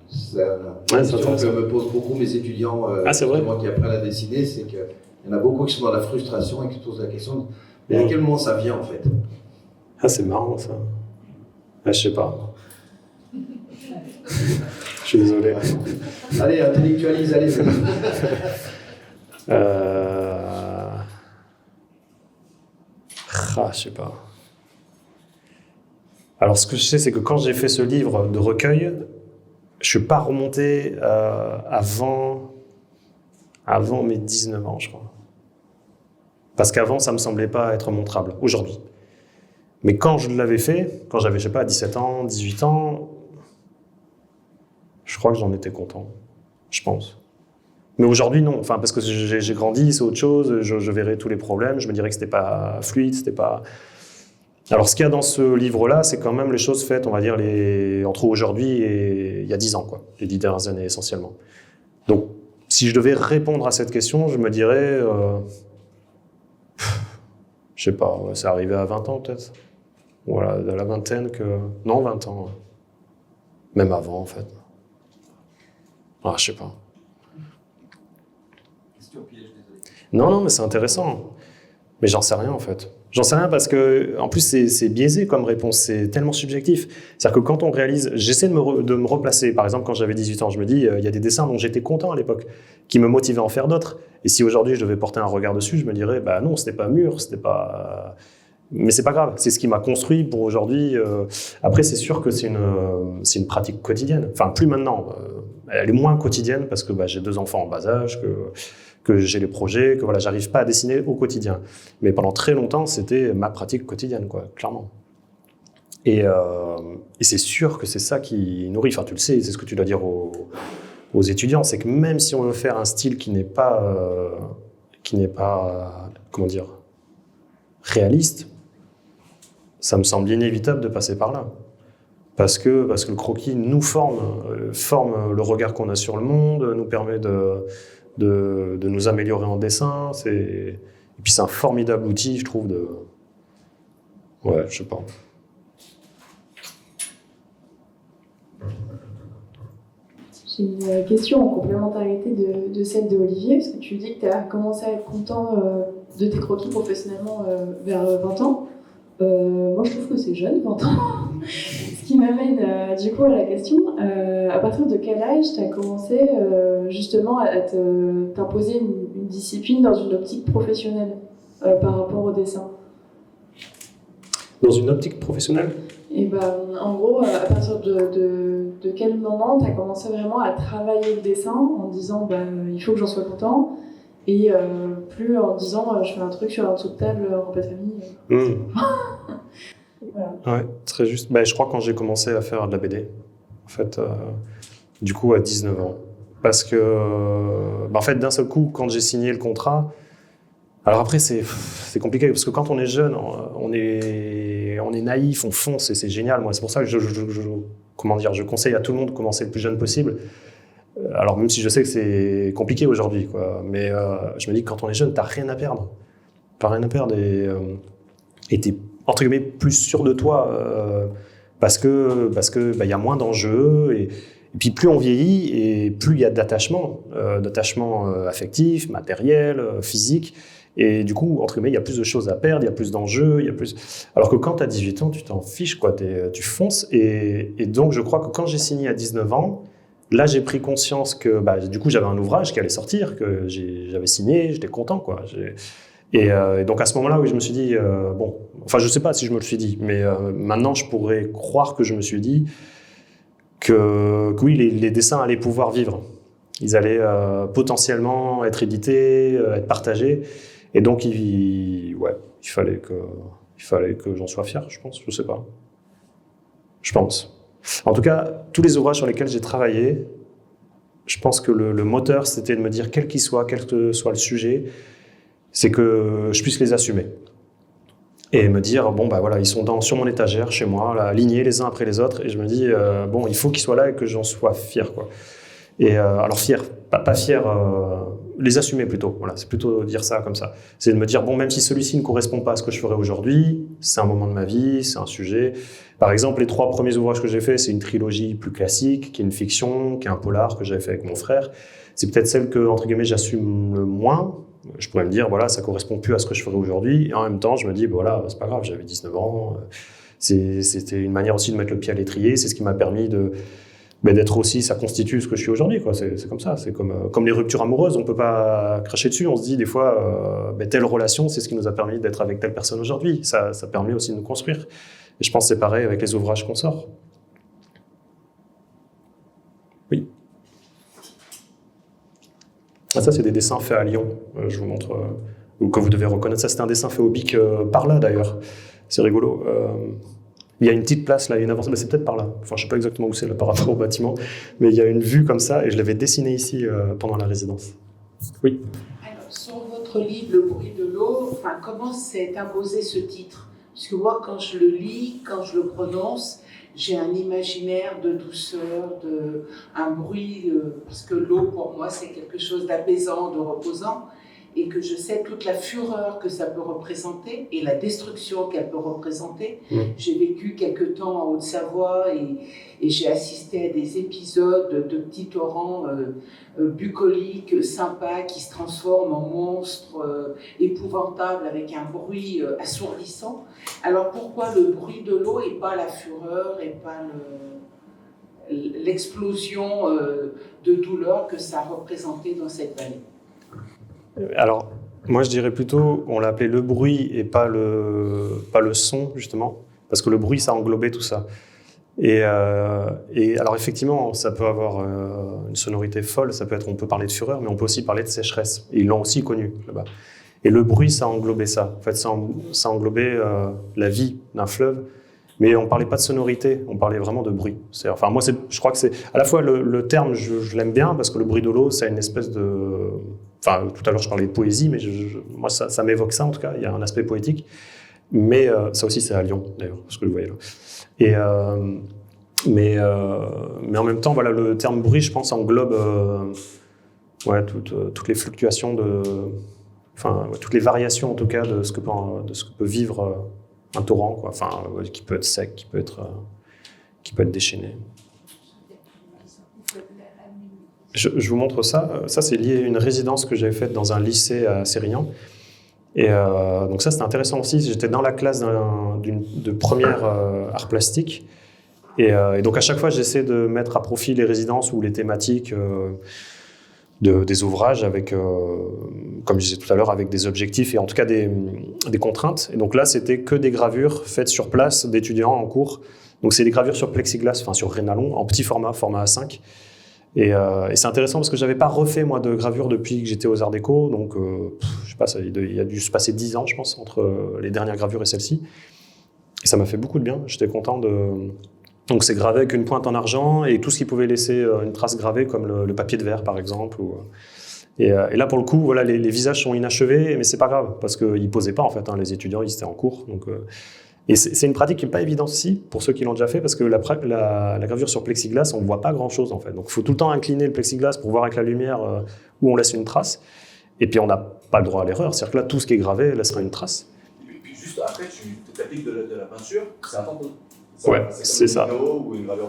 C'est une question que me posent beaucoup mes étudiants c'est vrai. qui apprennent à dessiner, c'est qu'il y en a beaucoup qui sont dans la frustration et qui se posent la question, mais à quel moment ça vient en fait? Ah, c'est marrant ça. Je sais pas. Je suis désolé. Allez, intellectualise, allez. Je sais pas. Alors, ce que je sais, c'est que quand j'ai fait ce livre de recueil, je suis pas remonté avant mes 19 ans, je crois. Parce qu'avant, ça me semblait pas être montrable, aujourd'hui. Mais quand je l'avais fait, quand j'avais, 17 ans, 18 ans, je crois que j'en étais content, je pense. Mais aujourd'hui, non. Enfin, parce que j'ai grandi, c'est autre chose, je verrai tous les problèmes, je me dirais que c'était pas fluide, c'était pas... Alors, ce qu'il y a dans ce livre-là, c'est quand même les choses faites, on va dire, entre aujourd'hui et il y a 10 ans, quoi. Les 10 dernières années, essentiellement. Donc, si je devais répondre à cette question, je me dirais... je sais pas, c'est arrivé à 20 ans, peut-être. Voilà, à la vingtaine que... Non, 20 ans. Même avant, en fait. Je sais pas. Question piège, désolé. Non, mais c'est intéressant. Mais j'en sais rien, en fait. J'en sais rien parce que, en plus, c'est biaisé comme réponse. C'est tellement subjectif. C'est-à-dire que quand on réalise... J'essaie de me replacer. Par exemple, quand j'avais 18 ans, je me dis, il y a des dessins dont j'étais content à l'époque, qui me motivaient à en faire d'autres. Et si aujourd'hui, je devais porter un regard dessus, je me dirais, non, c'était pas mûr, c'était pas... Mais c'est pas grave, c'est ce qui m'a construit pour aujourd'hui. Après, c'est sûr que c'est une pratique quotidienne. Enfin, plus maintenant. Elle est moins quotidienne parce que j'ai 2 enfants en bas âge, que j'ai les projets, que voilà, j'arrive pas à dessiner au quotidien. Mais pendant très longtemps, c'était ma pratique quotidienne, quoi, clairement. Et c'est sûr que c'est ça qui nourrit. Enfin, tu le sais, c'est ce que tu dois dire aux étudiants, c'est que même si on veut faire un style qui n'est pas comment dire, réaliste, ça me semble inévitable de passer par là. parce que le croquis nous forme le regard qu'on a sur le monde, nous permet de nous améliorer en dessin. Et puis c'est un formidable outil, je trouve, Ouais, je sais pas. J'ai une question en complémentarité de celle de Olivier, parce que tu dis que tu as commencé à être content de tes croquis professionnellement vers 20 ans. Moi, je trouve que c'est jeune, 20 ans. Ce qui m'amène du coup à la question, à partir de quel âge tu as commencé justement à t'imposer une discipline dans une optique professionnelle par rapport au dessin? Dans une optique professionnelle? Et ben, en gros, à partir de quel moment tu as commencé vraiment à travailler le dessin en disant il faut que j'en sois content, et plus en disant je fais un truc sur un dessous de table en repas de famille. Voilà. Ouais, très juste. Je crois quand j'ai commencé à faire de la BD, en fait, du coup à 19 ans. Parce que, en fait, d'un seul coup, quand j'ai signé le contrat, alors après c'est compliqué, parce que quand on est jeune, on est naïf, on fonce, et c'est génial. Moi, c'est pour ça que je conseille à tout le monde de commencer le plus jeune possible. Alors même si je sais que c'est compliqué aujourd'hui, quoi, mais je me dis que quand on est jeune, t'as rien à perdre. T'as rien à perdre, et t'es entre guillemets plus sûr de toi, parce que y a moins d'enjeux, et puis plus on vieillit et plus il y a d'attachement affectif, matériel, physique, et du coup entre guillemets il y a plus de choses à perdre, il y a plus d'enjeux, alors que quand tu as 18 ans tu t'en fiches, quoi, tu fonces, et donc je crois que quand j'ai signé à 19 ans, là j'ai pris conscience que du coup j'avais un ouvrage qui allait sortir, que j'avais signé, j'étais content, quoi. Et donc à ce moment-là, oui, je me suis dit, je sais pas si je me le suis dit, mais maintenant je pourrais croire que je me suis dit que oui, les dessins allaient pouvoir vivre. Ils allaient potentiellement être édités, être partagés, et donc il fallait que j'en sois fier, je pense, je sais pas. Je pense. En tout cas, tous les ouvrages sur lesquels j'ai travaillé, je pense que le moteur, c'était de me dire, quel que soit le sujet, c'est que je puisse les assumer. Et me dire, ils sont sur mon étagère, chez moi, là, alignés les uns après les autres, et je me dis, il faut qu'ils soient là et que j'en sois fier, quoi. Et alors fier, pas fier, les assumer plutôt, voilà, c'est plutôt dire ça comme ça. C'est de me dire, même si celui-ci ne correspond pas à ce que je ferais aujourd'hui, c'est un moment de ma vie, c'est un sujet. Par exemple, les 3 premiers ouvrages que j'ai faits, c'est une trilogie plus classique, qui est une fiction, qui est un polar que j'avais fait avec mon frère. C'est peut-être celle que, entre guillemets, j'assume le moins. Je pourrais me dire, ça correspond plus à ce que je ferais aujourd'hui. Et en même temps, je me dis, c'est pas grave, j'avais 19 ans. C'était une manière aussi de mettre le pied à l'étrier. C'est ce qui m'a permis d'être aussi, ça constitue ce que je suis aujourd'hui, quoi. C'est comme ça. C'est comme les ruptures amoureuses. On peut pas cracher dessus. On se dit des fois, telle relation, c'est ce qui nous a permis d'être avec telle personne aujourd'hui. Ça permet aussi de nous construire. Et je pense que c'est pareil avec les ouvrages qu'on sort. Oui. Ça, c'est des dessins faits à Lyon. Je vous montre, ou que vous devez reconnaître. Ça, c'était un dessin fait au bic par là, d'ailleurs. C'est rigolo. Il y a une petite place là, une avancée, c'est peut-être par là. Enfin, je sais pas exactement où c'est là par rapport au bâtiment, mais il y a une vue comme ça, et je l'avais dessiné ici pendant la résidence. Oui. Alors, sur votre livre, Le bruit de l'eau, comment s'est imposé ce titre? Parce que moi, quand je le lis, quand je le prononce, j'ai un imaginaire de douceur, un bruit, parce que l'eau, pour moi, c'est quelque chose d'apaisant, de reposant, et que je sais toute la fureur que ça peut représenter et la destruction qu'elle peut représenter. J'ai vécu quelque temps en Haute-Savoie et j'ai assisté à des épisodes de petits torrents bucoliques, sympas, qui se transforment en monstres épouvantables avec un bruit assourdissant. Alors pourquoi le bruit de l'eau et pas la fureur et pas l'explosion de douleur que ça représentait dans cette vallée? Alors, moi je dirais plutôt, on l'a appelé le bruit et pas le son, justement, parce que le bruit, ça englobait tout ça. Et alors effectivement, ça peut avoir une sonorité folle, on peut parler de fureur, mais on peut aussi parler de sécheresse. Et ils l'ont aussi connu là-bas. Et le bruit, ça englobait ça. En fait, ça englobait la vie d'un fleuve, mais on parlait pas de sonorité, on parlait vraiment de bruit. Moi, je crois que c'est à la fois le terme, je l'aime bien parce que le bruit de l'eau, c'est une espèce de. Enfin, tout à l'heure, je parlais de poésie, mais moi, ça m'évoque ça, en tout cas. Il y a un aspect poétique. Mais ça aussi, c'est à Lyon, d'ailleurs, ce que vous voyez là. Mais en même temps, voilà, le terme bruit, je pense, englobe toutes les fluctuations toutes les variations en tout cas de ce que peut vivre un torrent, quoi. Enfin, qui peut être sec, qui peut être déchaîné. Je vous montre ça. Ça, c'est lié à une résidence que j'avais faite dans un lycée à Sérignan. Et donc ça, c'était intéressant aussi. J'étais dans la classe de première art plastique. Et donc à chaque fois, j'essaie de mettre à profit les résidences ou les thématiques des ouvrages avec, comme je disais tout à l'heure, avec des objectifs et en tout cas des contraintes. Et donc là, c'était que des gravures faites sur place d'étudiants en cours. Donc c'est des gravures sur plexiglas, enfin sur Rénalon, en petit format A5. Et c'est intéressant parce que j'avais pas refait moi de gravure depuis que j'étais aux Arts Déco. Donc je sais pas, il y a dû se passer 10 ans, je pense, entre les dernières gravures et celle-ci. Et ça m'a fait beaucoup de bien. J'étais content de... Donc c'est gravé avec une pointe en argent et tout ce qui pouvait laisser une trace gravée, comme le papier de verre par exemple. Et là pour le coup, voilà, les visages sont inachevés, mais c'est pas grave parce qu'ils posaient pas en fait. Les étudiants ils étaient en cours. Donc, et c'est une pratique qui n'est pas évidente aussi pour ceux qui l'ont déjà fait parce que la gravure sur plexiglas, on ne voit pas grand chose en fait. Donc il faut tout le temps incliner le plexiglas pour voir avec la lumière où on laisse une trace. Et puis on n'a pas le droit à l'erreur. C'est-à-dire que là tout ce qui est gravé laissera une trace. Et puis juste après, tu appliques de la peinture, c'est un tampon. Ouais, c'est ça.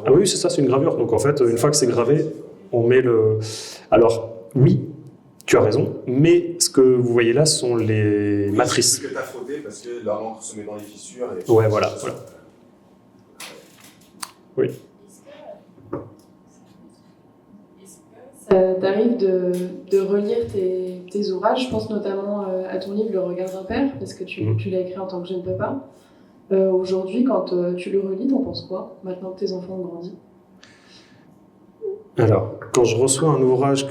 Ah oui, c'est ça, c'est une gravure. Donc en fait, une fois que c'est gravé, on met le... Alors, oui, tu as raison, mais ce que vous voyez là sont les matrices. C'est ce que tu as frotté parce que l'encre se met dans les fissures. Et ouais, voilà. Oui. Ça t'arrive de relire tes ouvrages? Je pense notamment à ton livre Le regard d'un père, parce que tu l'as écrit en tant que jeune papa. Aujourd'hui, quand tu le relis, t'en penses quoi, maintenant que tes enfants ont grandi? Alors, quand je reçois un ouvrage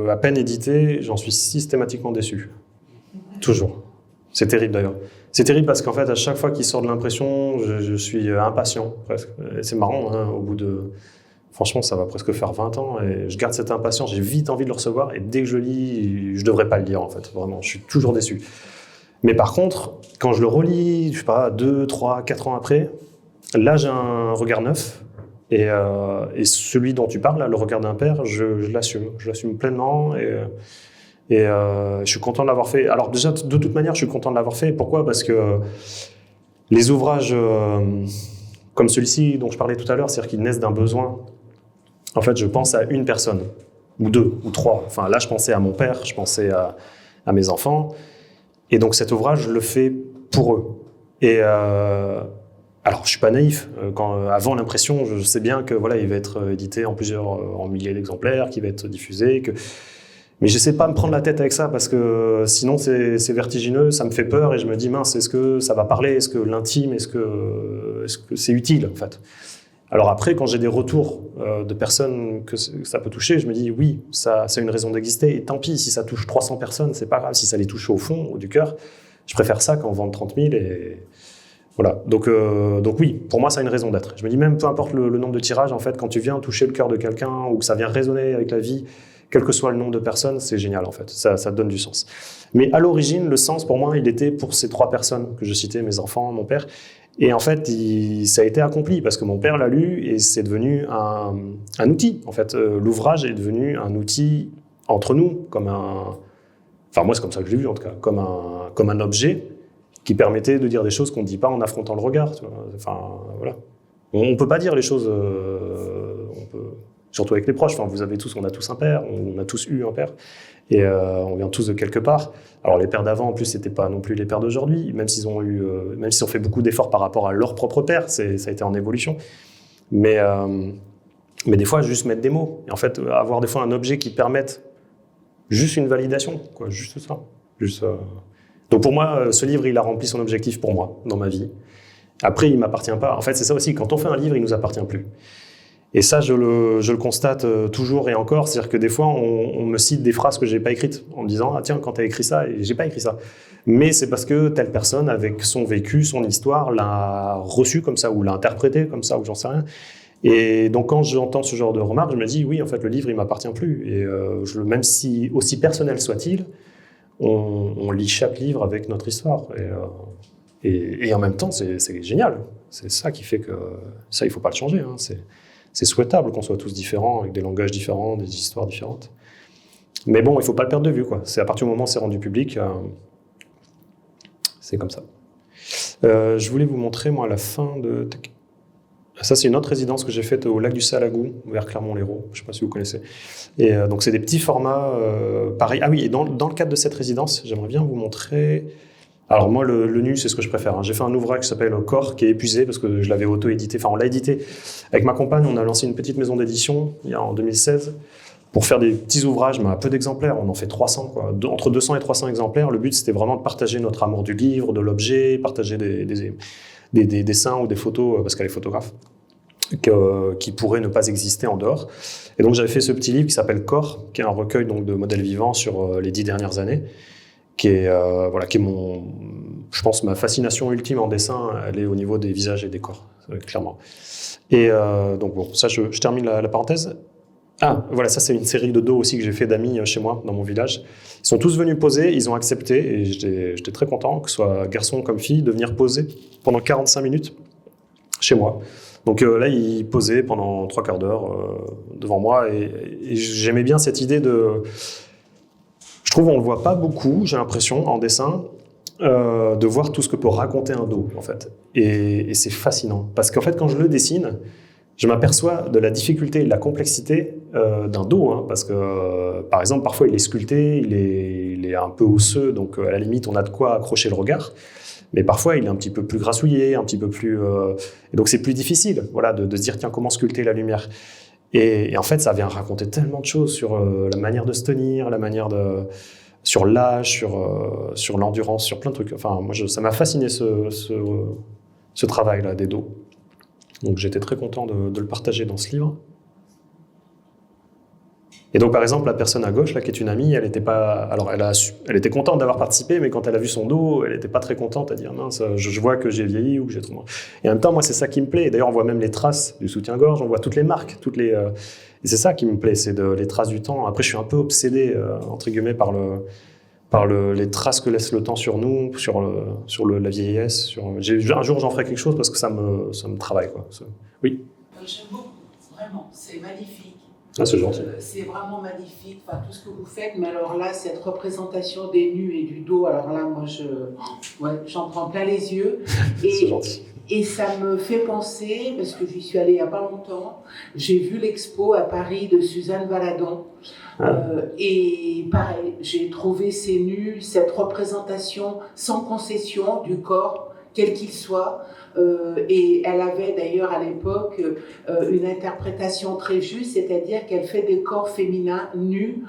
à peine édité, j'en suis systématiquement déçu. Toujours. C'est terrible d'ailleurs. C'est terrible parce qu'en fait, à chaque fois qu'il sort de l'impression, je suis impatient presque. Et c'est marrant, au bout de... Franchement, ça va presque faire 20 ans et je garde cette impatience, j'ai vite envie de le recevoir et dès que je lis, je devrais pas le lire en fait, vraiment, je suis toujours déçu. Mais par contre, quand je le relis, je sais pas, 2, 3, 4 ans après, là j'ai un regard neuf et celui dont tu parles, là, le regard d'un père, je l'assume pleinement et je suis content de l'avoir fait. Alors déjà, de toute manière, je suis content de l'avoir fait. Pourquoi ? Parce que les ouvrages comme celui-ci dont je parlais tout à l'heure, c'est-à-dire qu'ils naissent d'un besoin. En fait, je pense à une personne, ou 2, ou 3. Enfin, là, je pensais à mon père, je pensais à mes enfants. Et donc, cet ouvrage, je le fais pour eux. Et alors, je suis pas naïf. Avant l'impression, je sais bien que voilà, il va être édité en milliers d'exemplaires, qu'il va être diffusé. Mais j'essaie de pas me prendre la tête avec ça parce que sinon, c'est vertigineux, ça me fait peur et je me dis mince, est-ce que ça va parler, est-ce que l'intime, est-ce que c'est utile en fait. Alors après, quand j'ai des retours de personnes que ça peut toucher, je me dis oui, ça a une raison d'exister. Et tant pis, si ça touche 300 personnes, c'est pas grave. Si ça les touche au fond, au du cœur, je préfère ça qu'en vendre 30 000. Et voilà. Donc oui, pour moi, ça a une raison d'être. Je me dis même, peu importe le nombre de tirages, en fait, quand tu viens toucher le cœur de quelqu'un ou que ça vient résonner avec la vie, quel que soit le nombre de personnes, c'est génial en fait. Ça donne du sens. Mais à l'origine, le sens pour moi, il était pour ces 3 personnes que je citais, mes enfants, mon père. Et en fait, ça a été accompli parce que mon père l'a lu et c'est devenu un outil. En fait, l'ouvrage est devenu un outil entre nous, enfin moi c'est comme ça que je l'ai vu en tout cas, comme un objet qui permettait de dire des choses qu'on ne dit pas en affrontant le regard. Tu vois. Enfin voilà, on peut pas dire les choses. Surtout avec les proches. Enfin, on a tous un père, on a tous eu un père, et on vient tous de quelque part. Alors les pères d'avant, en plus, c'était pas non plus les pères d'aujourd'hui, même s'ils ont fait beaucoup d'efforts par rapport à leur propre père, ça a été en évolution. Mais des fois, juste mettre des mots, et en fait, avoir des fois un objet qui permette juste une validation, quoi, juste ça. Donc pour moi, ce livre, il a rempli son objectif pour moi, dans ma vie. Après, il m'appartient pas. En fait, c'est ça aussi, quand on fait un livre, il nous appartient plus. Et ça, je le constate toujours et encore. C'est-à-dire que des fois, on me cite des phrases que je n'ai pas écrites en me disant « Ah tiens, quand tu as écrit ça, et j'ai pas écrit ça. » Mais c'est parce que telle personne, avec son vécu, son histoire, l'a reçu comme ça, ou l'a interprété comme ça, ou j'en sais rien. Et donc, quand j'entends ce genre de remarques, je me dis « Oui, en fait, le livre, il ne m'appartient plus. » Et même si, aussi personnel soit-il, on lit chaque livre avec notre histoire. Et en même temps, c'est génial. C'est ça qui fait que ça, il faut pas le changer. Hein. C'est souhaitable qu'on soit tous différents, avec des langages différents, des histoires différentes. Mais bon, il faut pas le perdre de vue, quoi. C'est à partir du moment où c'est rendu public, c'est comme ça. Je voulais vous montrer, moi, à la fin de... Ça, c'est une autre résidence que j'ai faite au lac du Salagou, vers Clermont-Lérault. Je ne sais pas si vous connaissez. Et donc, c'est des petits formats pareils. Ah oui, et dans le cadre de cette résidence, j'aimerais bien vous montrer... Alors moi, le nu, c'est ce que je préfère. Hein. J'ai fait un ouvrage qui s'appelle Corps, qui est épuisé, parce que je l'avais auto-édité. Enfin, on l'a édité. Avec ma compagne, on a lancé une petite maison d'édition, en 2016, pour faire des petits ouvrages, mais à peu d'exemplaires. On en fait 300, quoi. Entre 200 et 300 exemplaires. Le but, c'était vraiment de partager notre amour du livre, de l'objet, partager des dessins ou des photos, parce qu'elle est photographe, qui pourraient ne pas exister en dehors. Et donc j'avais fait ce petit livre qui s'appelle Corps, qui est un recueil donc, de modèles vivants sur les 10 dernières années, qui est je pense, ma fascination ultime en dessin, elle est au niveau des visages et des corps, clairement. Et donc bon, ça je termine la parenthèse. Ah, voilà, ça c'est une série de dos aussi que j'ai fait d'amis chez moi, dans mon village. Ils sont tous venus poser, ils ont accepté, et j'étais très content, que ce soit garçon comme fille, de venir poser pendant 45 minutes chez moi. Donc là, ils posaient pendant 3 quarts d'heure devant moi, et j'aimais bien cette idée de... Je trouve qu'on ne le voit pas beaucoup, j'ai l'impression, en dessin, de voir tout ce que peut raconter un dos, en fait. Et c'est fascinant, parce qu'en fait, quand je le dessine, je m'aperçois de la difficulté et de la complexité d'un dos, hein, parce que, par exemple, parfois il est sculpté, il est un peu osseux, donc à la limite, on a de quoi accrocher le regard, mais parfois il est un petit peu plus grassouillé, un petit peu plus... et donc c'est plus difficile, voilà, de se dire, tiens, comment sculpter la lumière ? Et en fait, ça vient raconter tellement de choses sur la manière de se tenir, la manière de... sur l'âge, sur l'endurance, sur plein de trucs. Enfin, moi, ça m'a fasciné ce travail-là des dos. Donc j'étais très content de le partager dans ce livre. Et donc par exemple, la personne à gauche, là, qui est une amie, elle était pas... Alors elle était contente d'avoir participé, mais quand elle a vu son dos, elle n'était pas très contente à dire mince, je vois que j'ai vieilli ou que j'ai trop... Et en même temps, moi, c'est ça qui me plaît. D'ailleurs, on voit même les traces du soutien-gorge, on voit toutes les marques, et c'est ça qui me plaît, c'est les traces du temps. Après, je suis un peu obsédé, entre guillemets, par les traces que laisse le temps sur nous, sur la vieillesse. Un jour, j'en ferai quelque chose parce que ça me travaille, quoi. Oui. J'aime beaucoup, vraiment, c'est magnifique. Ah, c'est gentil. C'est vraiment magnifique, enfin, tout ce que vous faites, mais alors là, cette représentation des nus et du dos, alors là, moi, j'en prends plein les yeux. C'est gentil. Et ça me fait penser, parce que j'y suis allée il n'y a pas longtemps, j'ai vu l'expo à Paris de Suzanne Valadon. Et pareil, j'ai trouvé ces nus, cette représentation sans concession du corps, quel qu'il soit. Et elle avait d'ailleurs à l'époque une interprétation très juste, c'est-à-dire qu'elle fait des corps féminins nus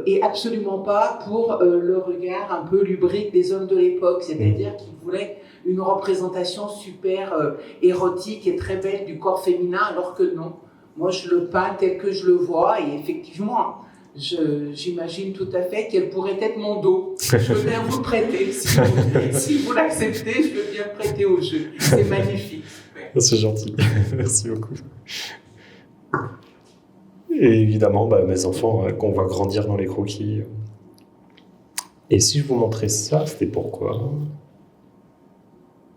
et absolument pas pour le regard un peu lubrique des hommes de l'époque, c'est-à-dire qu'ils voulaient une représentation super érotique et très belle du corps féminin, alors que non. Moi, je le peins tel que je le vois, et effectivement, j'imagine tout à fait qu'elle pourrait être mon dos. Je veux bien vous le prêter. Si vous l'acceptez, je veux bien le prêter au jeu. C'est magnifique. C'est gentil. Merci beaucoup. Et évidemment, mes enfants qu'on voit grandir dans les croquis. Et si je vous montrais ça, c'était pourquoi ?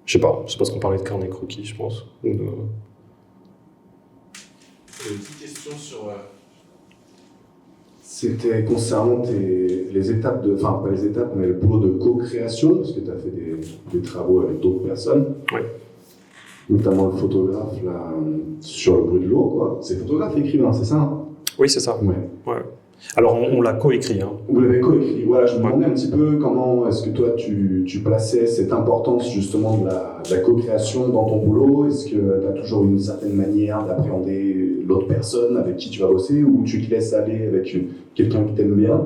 Je sais pas, c'est parce qu'on parlait de carnet croquis, je pense. Ou de... Une petite question sur... C'était concernant les étapes de... Enfin, pas les étapes, mais le boulot de co-création, parce que tu as fait des travaux avec d'autres personnes. Oui. Notamment le photographe, là, sur le bruit de l'eau, quoi. C'est photographe écrivain, c'est ça, hein ? Oui, c'est ça. Ouais. Alors, on l'a coécrit. Hein. Vous l'avez coécrit. Voilà, je me demandais un petit peu comment est-ce que toi, tu plaçais cette importance, justement, de la co-création dans ton boulot. Est-ce que tu as toujours une certaine manière d'appréhender l'autre personne avec qui tu vas bosser, ou tu te laisses aller avec quelqu'un qui t'aime bien,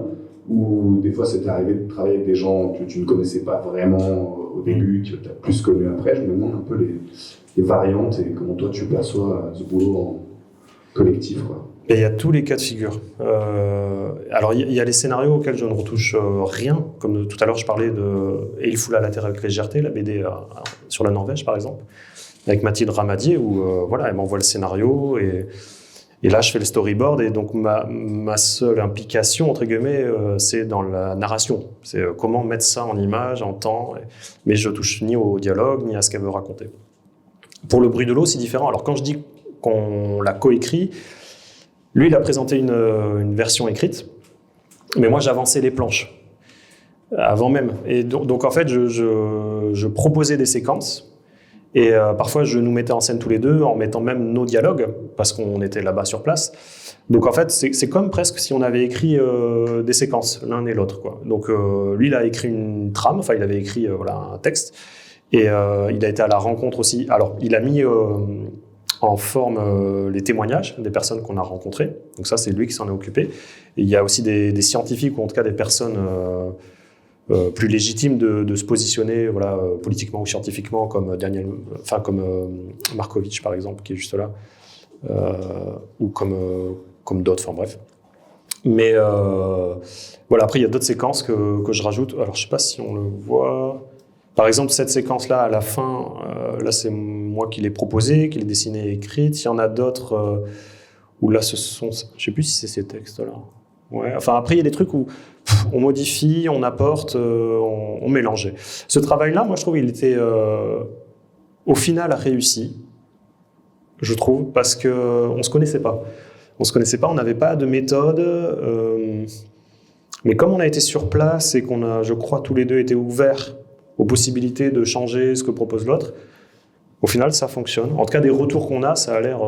ou des fois, c'est arrivé de travailler avec des gens que tu ne connaissais pas vraiment au début, que tu as plus connu après. Je me demande un peu les variantes et comment toi, tu perçois ce boulot en collectif, quoi. Et il y a tous les cas de figure. Alors, il y a les scénarios auxquels je ne retouche rien. Comme tout à l'heure, je parlais de Et il fout la terre avec légèreté, la BD sur la Norvège, par exemple, avec Mathilde Ramadier, où elle m'envoie le scénario et là, je fais le storyboard. Et donc, ma seule implication, entre guillemets, c'est dans la narration. C'est comment mettre ça en image, en temps. Mais je touche ni au dialogue, ni à ce qu'elle veut raconter. Pour Le bruit de l'eau, c'est différent. Alors quand je dis qu'on l'a coécrit, lui, il a présenté une version écrite, mais moi, j'avançais les planches avant même. Et donc en fait, je proposais des séquences. Et parfois, je nous mettais en scène tous les deux en mettant même nos dialogues, parce qu'on était là-bas sur place. Donc en fait, c'est comme presque si on avait écrit des séquences, l'un et l'autre, quoi. Donc lui, il a écrit une trame, enfin il avait écrit un texte, et il a été à la rencontre aussi. Alors, il a mis en forme les témoignages des personnes qu'on a rencontrées. Donc ça, c'est lui qui s'en est occupé. Et il y a aussi des scientifiques, ou en tout cas des personnes plus légitimes de se positionner politiquement ou scientifiquement, comme Markovitch, par exemple, qui est juste là, ou comme d'autres, enfin bref. Mais après, il y a d'autres séquences que je rajoute. Alors, je ne sais pas si on le voit. Par exemple, cette séquence-là, à la fin, là, c'est moi qui l'ai proposée, qui l'ai dessinée et écrite. Il y en a d'autres où là, ce sont... Je ne sais plus si c'est ces textes-là. Ouais. Enfin, après, il y a des trucs où on modifie, on apporte, on mélange. Ce travail-là, moi, je trouve qu'il était, au final, réussi, je trouve, parce qu'on ne se connaissait pas. On ne se connaissait pas, on n'avait pas de méthode. Mais comme on a été sur place et qu'on a, je crois, tous les deux été ouverts aux possibilités de changer ce que propose l'autre, au final, ça fonctionne. En tout cas, des retours qu'on a, ça a l'air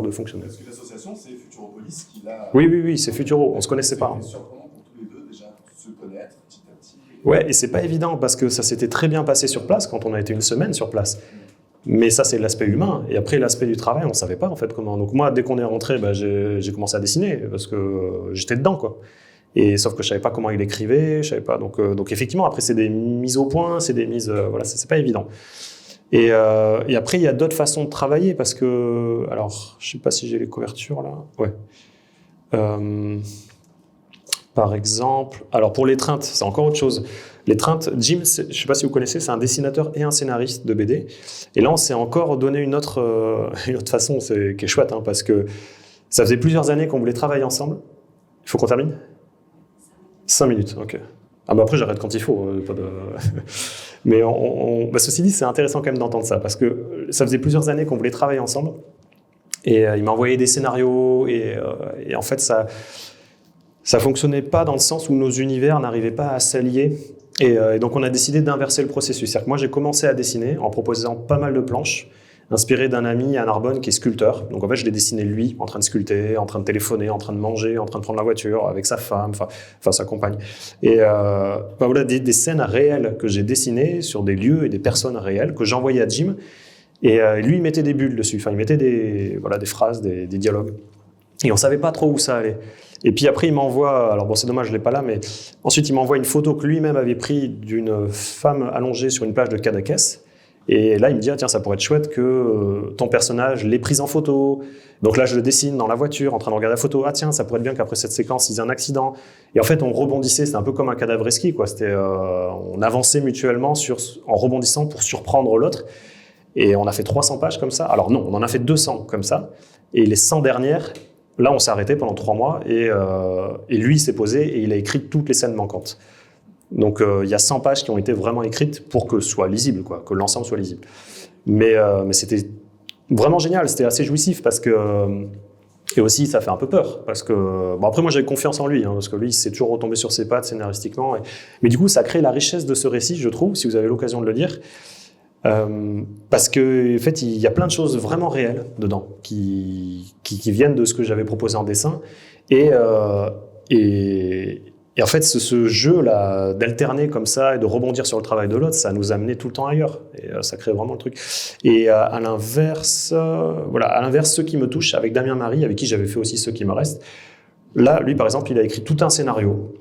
de fonctionner. Parce que l'association, c'est Futuropolis qui l'a... Oui, c'est Futuro, on ne se connaissait pas. C'est surprenant pour tous les deux, déjà, se connaître petit à petit. Ouais, et c'est pas évident, parce que ça s'était très bien passé sur place, quand on a été une semaine sur place. Mais ça, c'est l'aspect humain. Et après, l'aspect du travail, on ne savait pas, en fait, comment. Donc moi, dès qu'on est rentré, j'ai commencé à dessiner, parce que j'étais dedans, quoi. Et sauf que je savais pas comment il écrivait, je savais pas. Donc effectivement, après, c'est des mises au point, c'est des mises... voilà, c'est pas évident. Et après, il y a d'autres façons de travailler, parce que... Alors, je sais pas si j'ai les couvertures, là. Ouais. Par exemple... Alors, pour l'étreinte, c'est encore autre chose. L'étreinte, Jim, je ne sais pas si vous connaissez, c'est un dessinateur et un scénariste de BD. Et là, on s'est encore donné une autre façon, qui est chouette, hein, parce que ça faisait plusieurs années qu'on voulait travailler ensemble. Il faut qu'on termine ? 5 minutes, ok. Ah bah après, j'arrête quand il faut. Pas de... Mais ceci dit, c'est intéressant quand même d'entendre ça, parce que ça faisait plusieurs années qu'on voulait travailler ensemble. Et il m'a envoyé des scénarios, et en fait, ça fonctionnait pas dans le sens où nos univers n'arrivaient pas à s'allier. Et donc, on a décidé d'inverser le processus. C'est-à-dire que moi, j'ai commencé à dessiner en proposant pas mal de planches, inspiré d'un ami à Narbonne qui est sculpteur. Donc, en fait, je l'ai dessiné lui, en train de sculpter, en train de téléphoner, en train de manger, en train de prendre la voiture avec sa femme, enfin sa compagne. Et voilà, des scènes réelles que j'ai dessinées sur des lieux et des personnes réelles que j'envoyais à Jim. Et lui, il mettait des bulles dessus. Enfin, il mettait des phrases, des dialogues. Et on ne savait pas trop où ça allait. Et puis après, il m'envoie, alors bon, c'est dommage, je ne l'ai pas là, mais ensuite, il m'envoie une photo que lui-même avait prise d'une femme allongée sur une plage de Cadaqués. Et là, il me dit, ah, tiens, ça pourrait être chouette que ton personnage l'ait prise en photo. Donc là, je le dessine dans la voiture, en train de regarder la photo. Ah tiens, ça pourrait être bien qu'après cette séquence, ils aient un accident. Et en fait, on rebondissait, c'était un peu comme un cadavreski, quoi. C'était, on avançait mutuellement en rebondissant pour surprendre l'autre. Et on a fait 300 pages comme ça. Alors non, on en a fait 200 comme ça. Et les 100 dernières... Là, on s'est arrêté pendant 3 mois et lui, il s'est posé et il a écrit toutes les scènes manquantes. Donc, il y a 100 pages qui ont été vraiment écrites pour que ce soit lisible, quoi, que l'ensemble soit lisible. Mais c'était vraiment génial, c'était assez jouissif parce que... et aussi, ça fait un peu peur parce que... Bon, après, moi, j'avais confiance en lui, hein, parce que lui, il s'est toujours retombé sur ses pattes scénaristiquement. Mais du coup, ça crée la richesse de ce récit, je trouve, si vous avez l'occasion de le lire. Parce que en fait, il y a plein de choses vraiment réelles dedans qui viennent de ce que j'avais proposé en dessin et en fait ce jeu là d'alterner comme ça et de rebondir sur le travail de l'autre, ça nous a amené tout le temps ailleurs et ça crée vraiment le truc. Et à l'inverse, ceux qui me touchent avec Damien Marie, avec qui j'avais fait aussi Ceux qui me restent, là lui par exemple il a écrit tout un scénario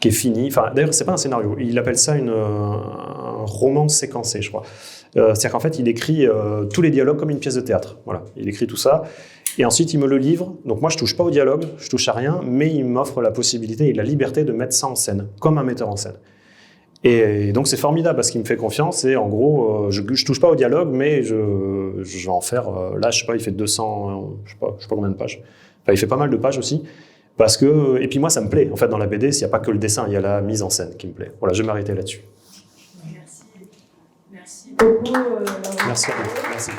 qui est fini. Enfin, d'ailleurs, c'est pas un scénario. Il appelle ça un roman séquencé, je crois. C'est-à-dire qu'en fait, il écrit tous les dialogues comme une pièce de théâtre. Voilà, il écrit tout ça. Et ensuite, il me le livre. Donc moi, je touche pas au dialogue, je touche à rien, mais il m'offre la possibilité et la liberté de mettre ça en scène, comme un metteur en scène. Et donc, c'est formidable parce qu'il me fait confiance. Et en gros, je touche pas au dialogue, mais je vais en faire... là, je sais pas, il fait 200... je sais pas combien de pages. Enfin, il fait pas mal de pages aussi. Parce que, et puis moi, ça me plaît. En fait, dans la BD, il n'y a pas que le dessin, il y a la mise en scène qui me plaît. Voilà, je vais m'arrêter là-dessus. Merci beaucoup. Merci à vous. Merci.